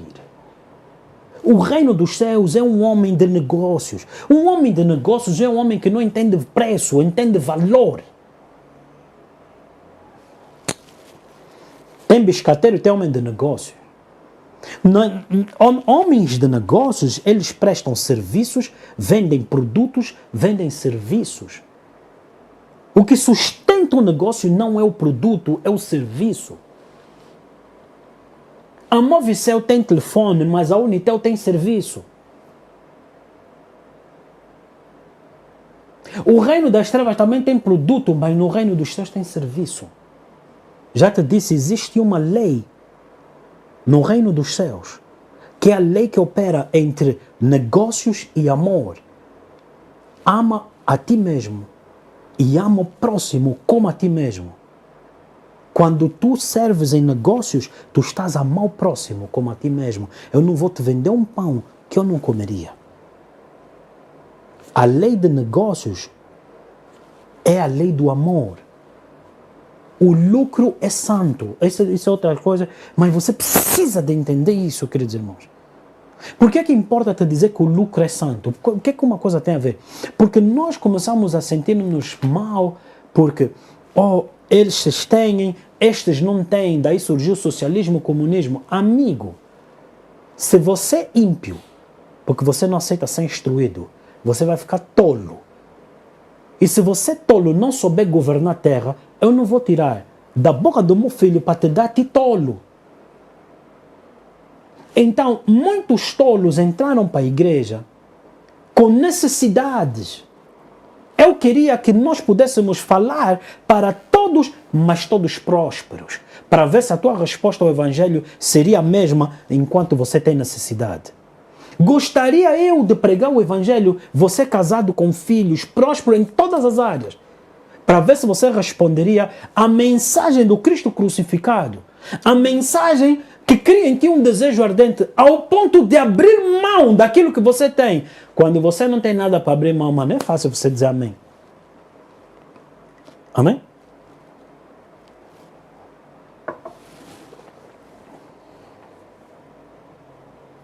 O reino dos céus é um homem de negócios. Um homem de negócios é um homem que não entende preço, entende valor. Tem biscateiro, tem homem de negócio. Homens de negócios, eles prestam serviços, vendem produtos, vendem serviços. O que sustenta o negócio não é o produto, é o serviço. A Movicel tem telefone, mas a Unitel tem serviço. O reino das trevas também tem produto, mas no reino dos céus tem serviço. Já te disse, existe uma lei no reino dos céus, que é a lei que opera entre negócios e amor. Ama a ti mesmo e ama o próximo como a ti mesmo. Quando tu serves em negócios, tu estás a amar o próximo como a ti mesmo. Eu não vou te vender um pão que eu não comeria. A lei de negócios é a lei do amor. O lucro é santo. Isso é outra coisa, mas você precisa de entender isso, queridos irmãos. Por que é que importa te dizer que o lucro é santo? O que é que uma coisa tem a ver? Porque nós começamos a sentir-nos mal, porque eles têm, estes não têm, daí surgiu o socialismo, o comunismo. Amigo, se você é ímpio, porque você não aceita ser instruído, você vai ficar tolo. E se você tolo não souber governar a terra, eu não vou tirar da boca do meu filho para te dar a ti tolo. Então, muitos tolos entraram para a igreja com necessidades. Eu queria que nós pudéssemos falar para todos, mas todos prósperos, para ver se a tua resposta ao evangelho seria a mesma enquanto você tem necessidade. Gostaria eu de pregar o evangelho, você casado com filhos, próspero em todas as áreas, para ver se você responderia à mensagem do Cristo crucificado, a mensagem que cria em ti um desejo ardente ao ponto de abrir mão daquilo que você tem. Quando você não tem nada para abrir mão, mano, é fácil você dizer amém. Amém?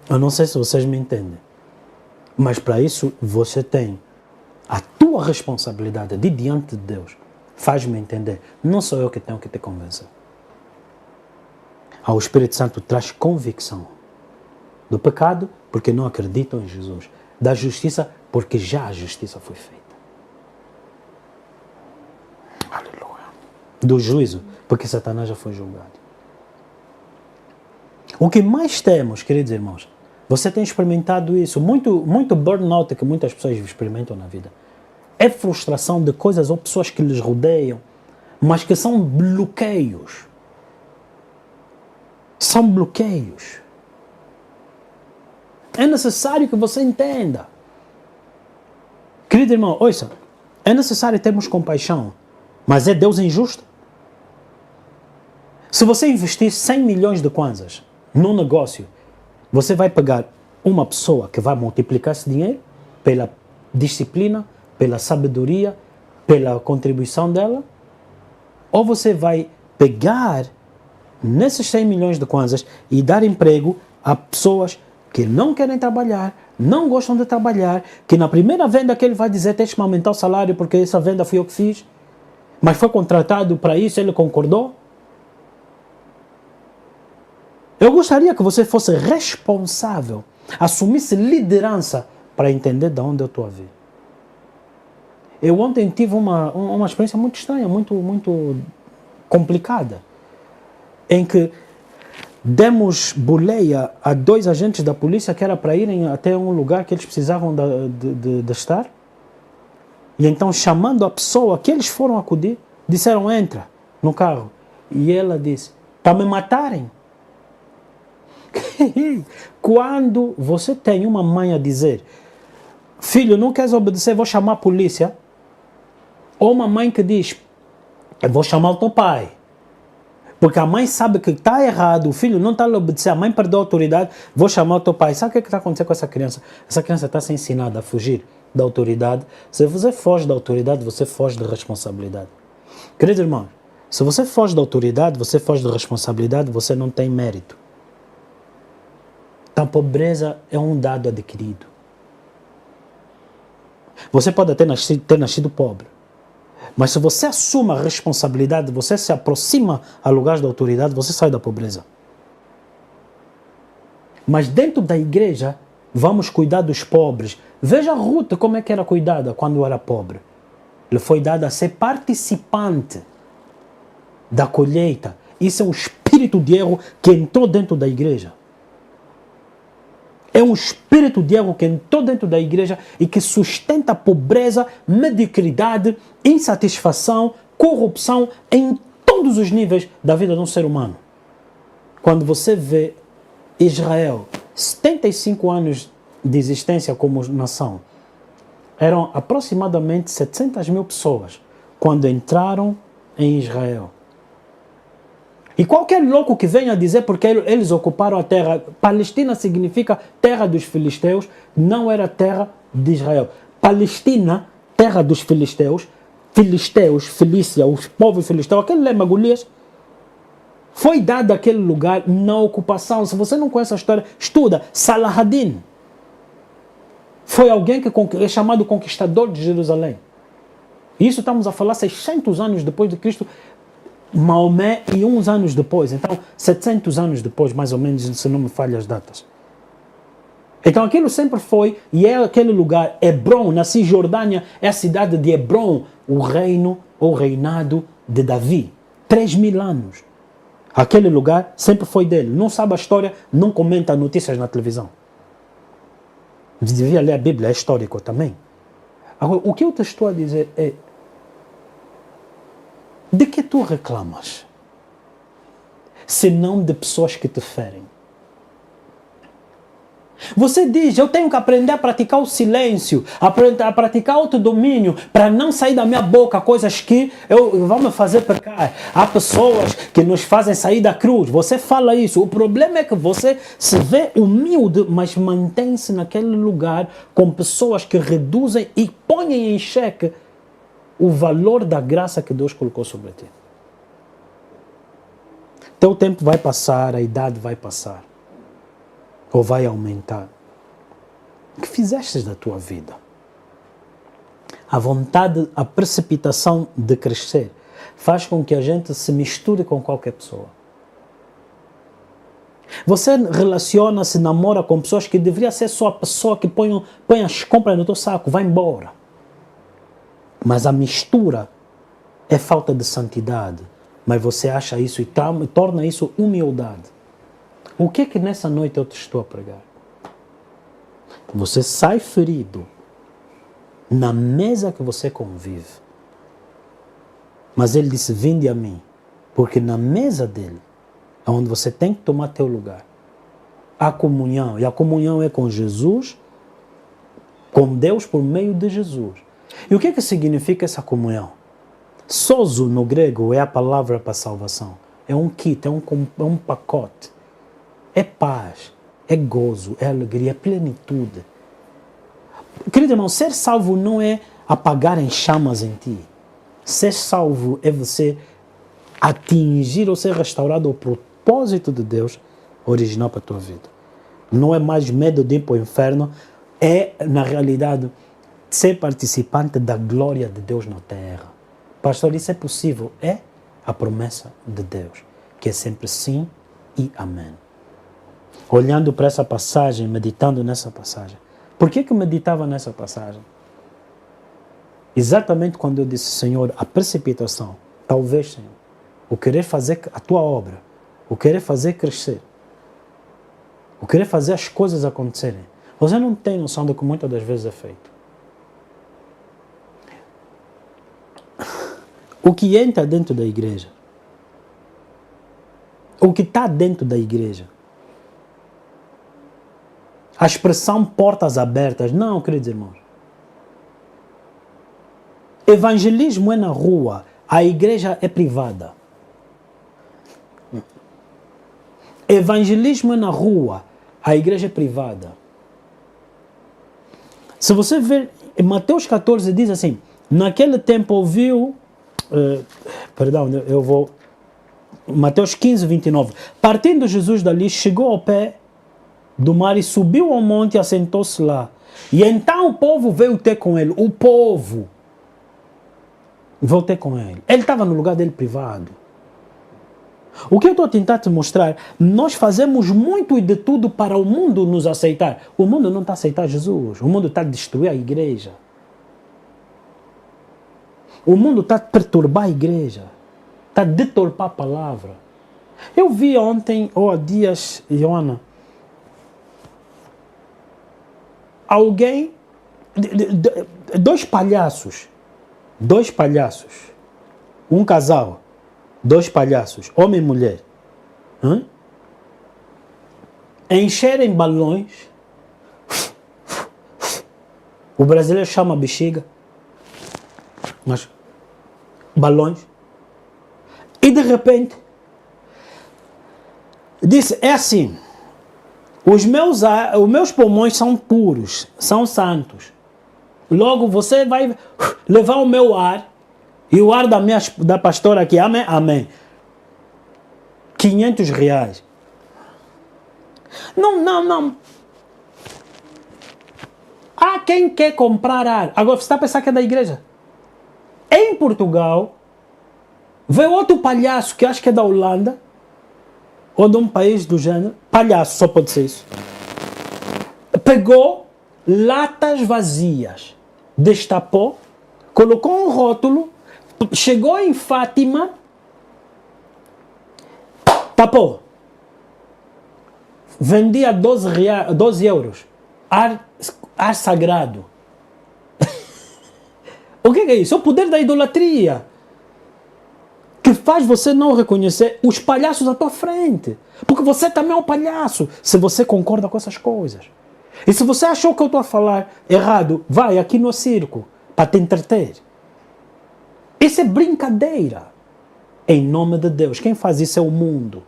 Eu não sei se vocês me entendem, mas para isso você tem a tua responsabilidade de diante de Deus. Faz-me entender. Não sou eu que tenho que te convencer. O Espírito Santo traz convicção do pecado porque não acreditam em Jesus. Da justiça porque já a justiça foi feita. Aleluia. Do juízo porque Satanás já foi julgado. O que mais temos, queridos irmãos, você tem experimentado isso, muito burnout que muitas pessoas experimentam na vida. É frustração de coisas ou pessoas que lhes rodeiam, mas que são bloqueios. São bloqueios. É necessário que você entenda. Querido irmão, ouça, é necessário termos compaixão, mas é Deus injusto? Se você investir 100 milhões de kwanzas num negócio, você vai pegar uma pessoa que vai multiplicar esse dinheiro pela disciplina, pela sabedoria, pela contribuição dela, ou você vai pegar nesses 100 milhões de kwanzas e dar emprego a pessoas que não querem trabalhar, não gostam de trabalhar, que na primeira venda que ele vai dizer tens que aumentar o salário porque essa venda fui eu que fiz, mas foi contratado para isso, ele concordou. Eu gostaria que você fosse responsável, assumisse liderança para entender de onde eu estou a vir. Eu ontem tive uma experiência muito estranha, muito complicada, em que demos boleia a 2 agentes da polícia que era para irem até um lugar que eles precisavam de estar. E então, chamando a pessoa que eles foram acudir, disseram, entra no carro. E ela disse, para me matarem. Quando você tem uma mãe a dizer, filho, não queres obedecer, vou chamar a polícia. Ou uma mãe que diz, eu vou chamar o teu pai. Porque a mãe sabe que está errado, o filho não está a obedecer, a mãe perdeu a autoridade, vou chamar o teu pai. Sabe o que está acontecendo com essa criança? Essa criança está a ser ensinada a fugir da autoridade. Se você foge da autoridade, você foge da responsabilidade. Querido irmão, se você foge da autoridade, você foge da responsabilidade, você não tem mérito. Então, a pobreza é um dado adquirido. Você pode até ter nascido pobre. Mas se você assume a responsabilidade, você se aproxima a lugares da autoridade, você sai da pobreza. Mas dentro da igreja, vamos cuidar dos pobres. Veja a Ruth como é que era cuidada quando era pobre. Lhe foi dada a ser participante da colheita. Isso é um espírito de erro que entrou dentro da igreja. É um espírito de erro que entrou dentro da igreja e que sustenta a pobreza, mediocridade, insatisfação, corrupção em todos os níveis da vida de um ser humano. Quando você vê Israel, 75 anos de existência como nação, eram aproximadamente 700 mil pessoas quando entraram em Israel. E qualquer louco que venha dizer porque eles ocuparam a terra, Palestina significa terra dos filisteus, não era terra de Israel. Palestina, terra dos filisteus, Filícia, os povos filisteus, aquele lema Golias, foi dado aquele lugar na ocupação. Se você não conhece a história, estuda. Saladin foi alguém que é chamado conquistador de Jerusalém. Isso estamos a falar 600 anos depois de Cristo. Maomé e uns anos depois, então 700 anos depois, mais ou menos, se não me falha as datas. Então aquilo sempre foi, e é aquele lugar, Hebron, na Cisjordânia, é a cidade de Hebron, o reino ou reinado de Davi. 3.000 anos. Aquele lugar sempre foi dele. Não sabe a história, não comenta notícias na televisão. Devia ler a Bíblia, é histórico também. Agora, o que eu te estou a dizer é, de que tu reclamas? Se não de pessoas que te ferem. Você diz, eu tenho que aprender a praticar o silêncio, a praticar autodomínio, para não sair da minha boca coisas que vão me fazer pecar. Há pessoas que nos fazem sair da cruz. Você fala isso. O problema é que você se vê humilde, mas mantém-se naquele lugar com pessoas que reduzem e põem em xeque o valor da graça que Deus colocou sobre ti. Teu tempo vai passar, a idade vai passar. Ou vai aumentar. O que fizeste da tua vida? A vontade, a precipitação de crescer faz com que a gente se misture com qualquer pessoa. Você relaciona-se, namora com pessoas que deveria ser só a pessoa que põe as compras no teu saco, vai embora. Mas a mistura é falta de santidade. Mas você acha isso e torna isso humildade. O que é que nessa noite eu te estou a pregar? Você sai ferido na mesa que você convive. Mas ele disse, vinde a mim. Porque na mesa dele é onde você tem que tomar teu lugar. A comunhão. E a comunhão é com Jesus, com Deus por meio de Jesus. E o que é que significa essa comunhão? Sozo no grego é a palavra para salvação. É um kit, é um pacote. É paz, é gozo, é alegria, é plenitude. Querido irmão, ser salvo não é apagar em chamas em ti. Ser salvo é você atingir ou ser restaurado ao propósito de Deus original para a tua vida. Não é mais medo de ir para o inferno, é, na realidade, ser participante da glória de Deus na terra. Pastor, isso é possível? É a promessa de Deus, que é sempre sim e amém. Olhando para essa passagem, meditando nessa passagem. Por que eu meditava nessa passagem? Exatamente quando eu disse, Senhor, a precipitação, talvez, Senhor, o querer fazer a tua obra, o querer fazer crescer, o querer fazer as coisas acontecerem. Você não tem noção do que muitas das vezes é feito. O que entra dentro da igreja, o que está dentro da igreja, a expressão portas abertas, não, queridos irmãos. Evangelismo é na rua, a igreja é privada. Evangelismo é na rua, a igreja é privada. Se você ver, em Mateus 14 diz assim, naquele tempo ouviu, Mateus 15, 29. Partindo Jesus dali, chegou ao pé do mar e subiu ao monte e assentou-se lá. E então o povo veio ter com ele. O povo veio ter com ele. Ele estava no lugar dele privado. O que eu estou a tentar te mostrar, nós fazemos muito e de tudo para o mundo nos aceitar. O mundo não está a aceitar Jesus. O mundo está a destruir a igreja. O mundo está a perturbar a igreja. Está a deturpar a palavra. Eu vi ontem, ou há dias, Joana, alguém, dois palhaços, um casal, dois palhaços, homem e mulher, encherem balões, o brasileiro chama bexiga, mas balões, e de repente disse, é assim, os meus pulmões são puros, são santos, logo você vai levar o meu ar e o ar da pastora aqui, amém, amém, R$500. Não. Há quem quer comprar ar. Agora você está a pensar que é da igreja. Em Portugal, veio outro palhaço que acho que é da Holanda, ou de um país do gênero, palhaço, só pode ser isso. Pegou latas vazias, destapou, colocou um rótulo, chegou em Fátima, tapou. Vendia 12 euros. Ar sagrado. O que é isso? É o poder da idolatria. Que faz você não reconhecer os palhaços à tua frente. Porque você também é um palhaço, se você concorda com essas coisas. E se você achou que eu estou a falar errado, vai aqui no circo para te entreter. Isso é brincadeira. Em nome de Deus. Quem faz isso é o mundo.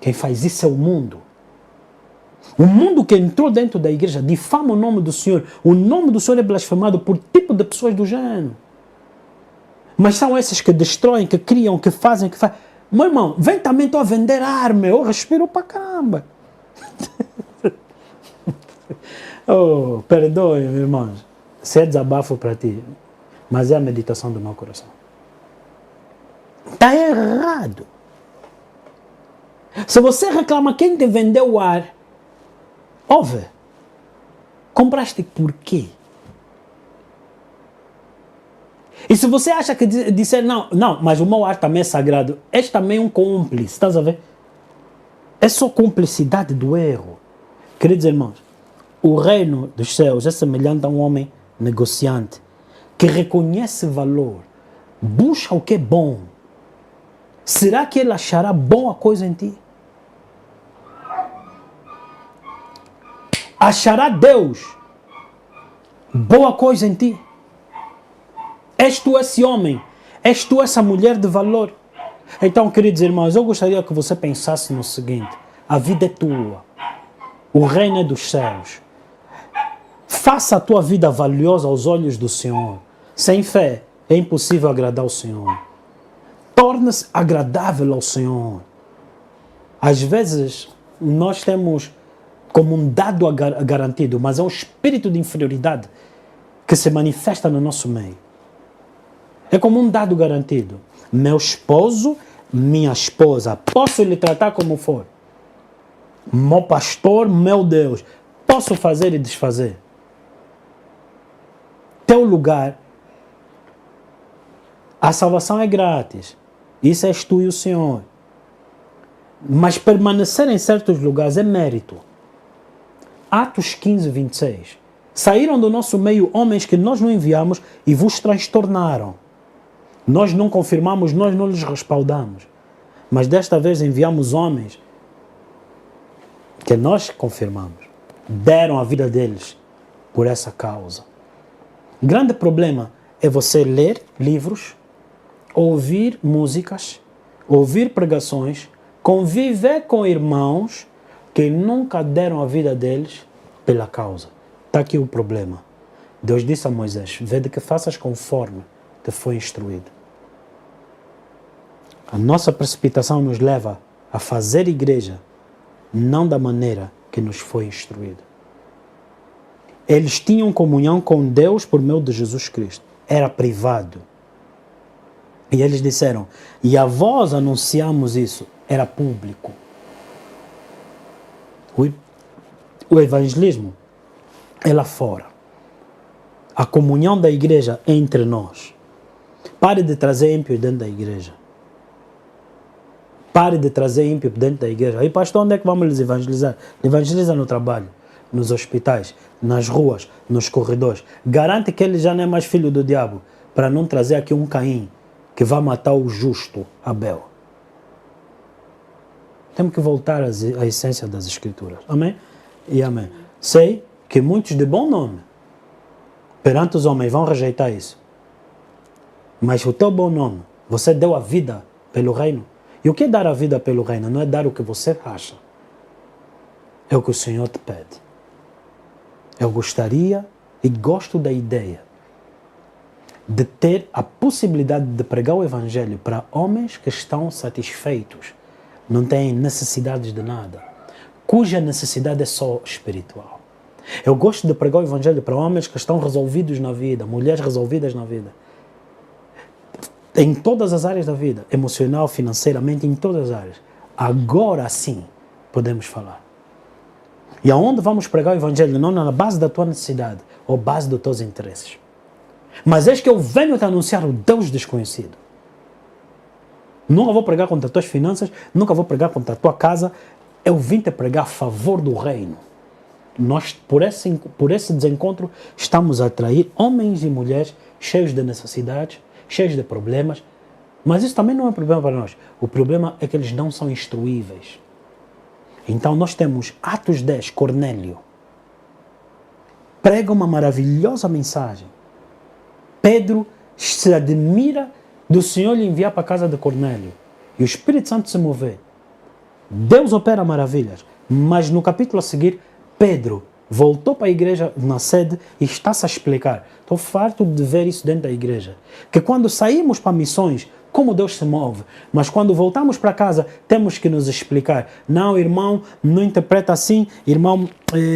Quem faz isso é o mundo. O mundo que entrou dentro da igreja difama o nome do Senhor. O nome do Senhor é blasfemado por tipo de pessoas do gênero. Mas são esses que destroem, que criam, que fazem, que fazem. Meu irmão, vem também a vender arma. Eu respiro pra caramba. Oh, perdoe, irmãos. Se é desabafo para ti, mas é a meditação do meu coração. Está errado. Se você reclama quem te vendeu o ar, ouve, compraste por quê? E se você acha que disser, não, mas o meu ar também é sagrado, és também um cúmplice, estás a ver? É só cumplicidade do erro. Queridos irmãos, o reino dos céus é semelhante a um homem negociante que reconhece valor, busca o que é bom. Será que ele achará boa coisa em ti? Achará Deus boa coisa em ti? És tu esse homem? És tu essa mulher de valor? Então, queridos irmãos, eu gostaria que você pensasse no seguinte: a vida é tua, o reino é dos céus. Faça a tua vida valiosa aos olhos do Senhor. Sem fé é impossível agradar ao Senhor. Torne-se agradável ao Senhor. Às vezes, nós temos como um dado garantido, mas é um espírito de inferioridade que se manifesta no nosso meio. É como um dado garantido. Meu esposo, minha esposa, posso lhe tratar como for. Meu pastor, meu Deus, posso fazer e desfazer. Teu lugar, a salvação é grátis. Isso és tu e o Senhor. Mas permanecer em certos lugares é mérito. Atos 15, 26. Saíram do nosso meio homens que nós não enviamos e vos transtornaram. Nós não confirmamos, nós não lhes respaldamos. Mas desta vez enviamos homens que nós confirmamos. Deram a vida deles por essa causa. O grande problema é você ler livros, ouvir músicas, ouvir pregações, conviver com irmãos que nunca deram a vida deles pela causa. Está aqui o problema. Deus disse a Moisés: vede que faças conforme te foi instruído. A nossa precipitação nos leva a fazer igreja não da maneira que nos foi instruído. Eles tinham comunhão com Deus por meio de Jesus Cristo. Era privado. E eles disseram, e a vós anunciamos isso. Era público. O evangelismo é lá fora. A comunhão da igreja é entre nós. Pare de trazer ímpio dentro da igreja. Pare de trazer ímpio dentro da igreja. Aí, pastor, onde é que vamos lhes evangelizar? Evangeliza no trabalho, nos hospitais, nas ruas, nos corredores. Garante que ele já não é mais filho do diabo, para não trazer aqui um Caim que vai matar o justo Abel. Temos que voltar à essência das Escrituras. Amém? E amém. Sei que muitos de bom nome perante os homens vão rejeitar isso. Mas o teu bom nome, você deu a vida pelo reino. E o que é dar a vida pelo reino? Não é dar o que você acha. É o que o Senhor te pede. Eu gostaria e gosto da ideia de ter a possibilidade de pregar o Evangelho para homens que estão satisfeitos, não têm necessidades de nada, cuja necessidade é só espiritual. Eu gosto de pregar o Evangelho para homens que estão resolvidos na vida, mulheres resolvidas na vida, em todas as áreas da vida, emocional, financeiramente, em todas as áreas. Agora sim podemos falar. E aonde vamos pregar o Evangelho? Não na base da tua necessidade ou base dos teus interesses. Mas eis que eu venho te anunciar o Deus desconhecido. Nunca vou pregar contra as tuas finanças, nunca vou pregar contra a tua casa. Eu vim te pregar a favor do reino. Nós, por esse desencontro, estamos a atrair homens e mulheres cheios de necessidades, cheios de problemas. Mas isso também não é um problema para nós. O problema é que eles não são instruíveis. Então nós temos Atos 10, Cornélio. Prega uma maravilhosa mensagem. Pedro se admira do Senhor lhe enviar para a casa de Cornélio. E o Espírito Santo se mover. Deus opera maravilhas. Mas no capítulo a seguir, Pedro voltou para a igreja na sede e está-se a explicar. Estou farto de ver isso dentro da igreja. Que quando saímos para missões, como Deus se move. Mas quando voltamos para casa, temos que nos explicar. Não, irmão, não interpreta assim. Irmão,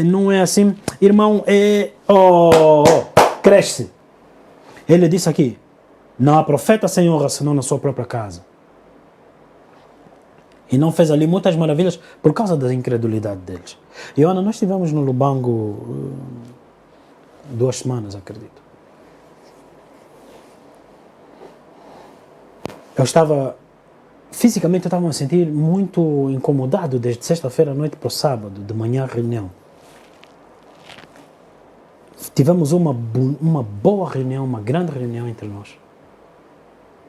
não é assim. Irmão, cresce. Ele disse aqui, não há profeta sem honra senão na sua própria casa. E não fez ali muitas maravilhas por causa da incredulidade deles. E Ana, nós estivemos no Lubango 2 semanas, acredito. Fisicamente eu estava a me sentir muito incomodado desde sexta-feira à noite para o sábado, de manhã à reunião. Tivemos uma boa reunião, uma grande reunião entre nós.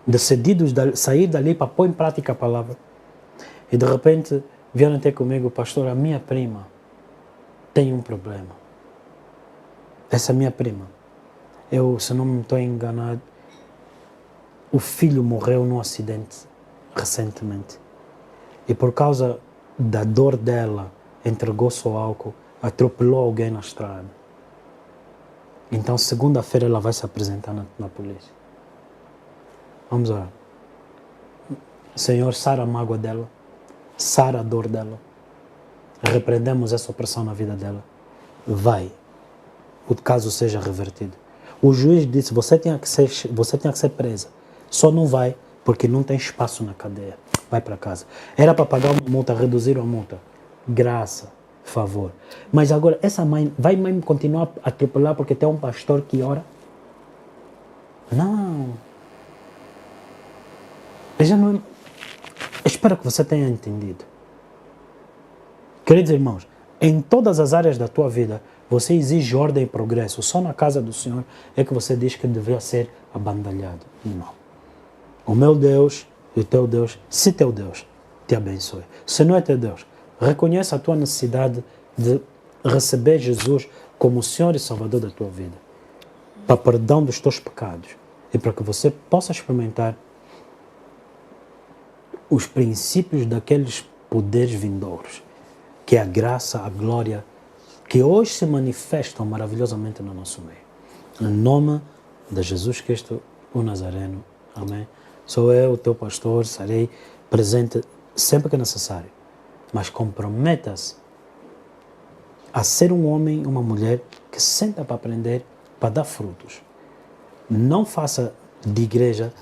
Decididos sair dali para pôr em prática a palavra. E de repente vieram ter comigo, pastor, a minha prima tem um problema. Essa minha prima, se não me estou enganado, o filho morreu num acidente recentemente. E por causa da dor dela, entregou-se ao álcool, atropelou alguém na estrada. Então, segunda-feira ela vai se apresentar na polícia. Vamos orar. Senhor, sara a mágoa dela, sara a dor dela. Repreendemos essa opressão na vida dela. Vai. O caso seja revertido. O juiz disse, você tinha que ser presa. Só não vai porque não tem espaço na cadeia. Vai para casa. Era para pagar uma multa, reduzir a multa. Graça, favor. Mas agora, essa mãe vai mesmo continuar a atropelar porque tem um pastor que ora? Não. Eu espero que você tenha entendido. Queridos irmãos, em todas as áreas da tua vida, você exige ordem e progresso. Só na casa do Senhor é que você diz que deveria ser abandalhado. Não. O meu Deus e o teu Deus, se teu Deus te abençoe. Se não é teu Deus, reconheça a tua necessidade de receber Jesus como o Senhor e Salvador da tua vida. Para perdão dos teus pecados. E para que você possa experimentar os princípios daqueles poderes vindouros. Que é a graça, a glória, que hoje se manifestam maravilhosamente no nosso meio. Em nome de Jesus Cristo, o Nazareno. Amém. Sou eu, o teu pastor, estarei presente sempre que é necessário. Mas comprometa-se a ser um homem, uma mulher que senta para aprender, para dar frutos. Não faça de igreja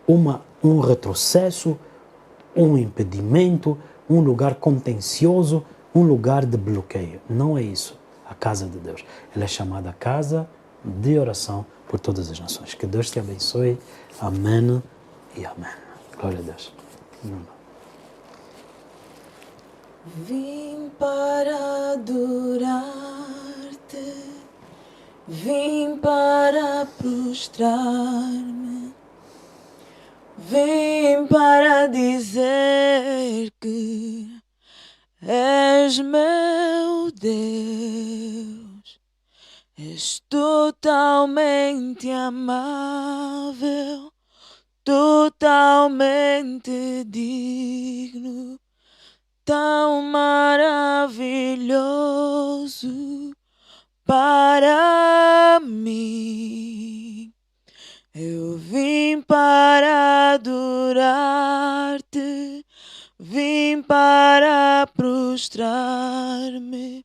um retrocesso, um impedimento, um lugar contencioso, um lugar de bloqueio. Não é isso a casa de Deus. Ela é chamada casa de oração por todas as nações. Que Deus te abençoe. Amém e amém. Glória a Deus. Vim para adorar-te, vim para prostrar-me, vim para dizer que és meu Deus, és totalmente amável, totalmente digno, tão maravilhoso para mim. Eu vim para adorar-te, vim para prostrar-me,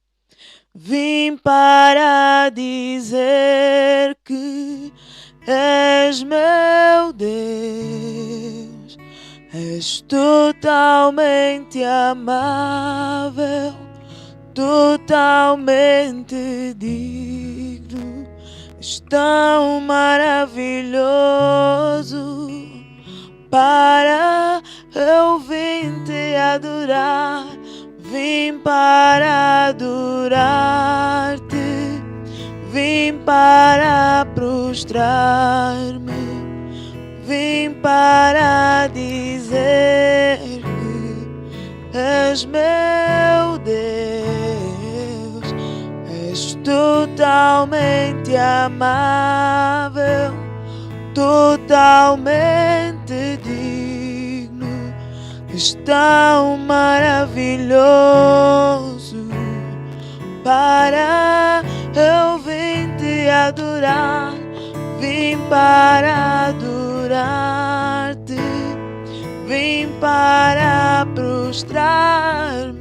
vim para dizer que és meu Deus, és totalmente amável, totalmente digno, és tão maravilhoso para eu vim te adorar, vim para adorar-te, vim para prostrar-me, vim para dizer que és meu Deus, és totalmente amável, totalmente digno, és tão maravilhoso. Para eu vim te adorar, vim para adorar-te, vim para prostrar-me,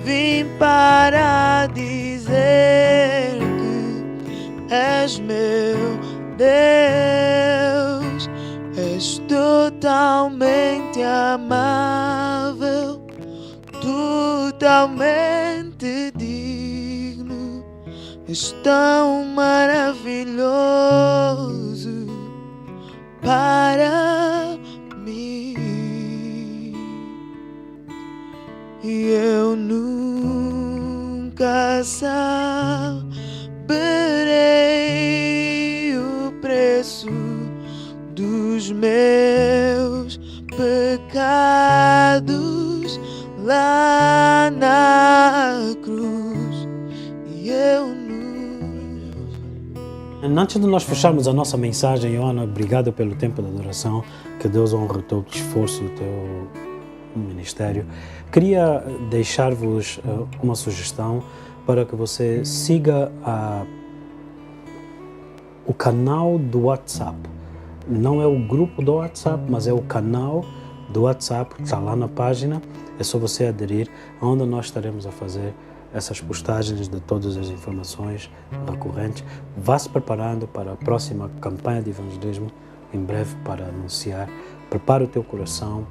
vim para dizer que és meu Deus, és totalmente amável, totalmente digno, és tão maravilhoso para mim. E eu nunca saberei o preço dos meus pecados lá na cruz. E eu nunca. Antes de nós fecharmos a nossa mensagem, Joana, obrigado pelo tempo de adoração, que Deus honre o teu esforço e o teu ministério. Queria deixar-vos uma sugestão para que você siga o canal do WhatsApp. Não é o grupo do WhatsApp, mas é o canal do WhatsApp, está lá na página. É só você aderir, onde nós estaremos a fazer essas postagens de todas as informações recorrentes. Vá se preparando para a próxima campanha de evangelismo, em breve para anunciar. Prepara o teu coração,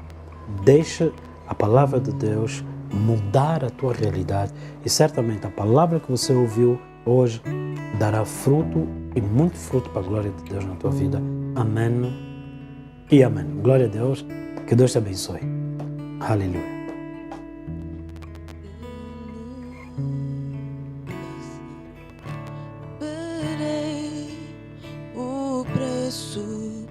deixa a palavra de Deus mudar a tua realidade e certamente a palavra que você ouviu hoje dará fruto e muito fruto para a glória de Deus na tua vida. Amém e amém. Glória a Deus. Que Deus te abençoe. Aleluia. O preço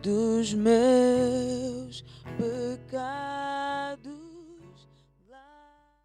dos meus pecados.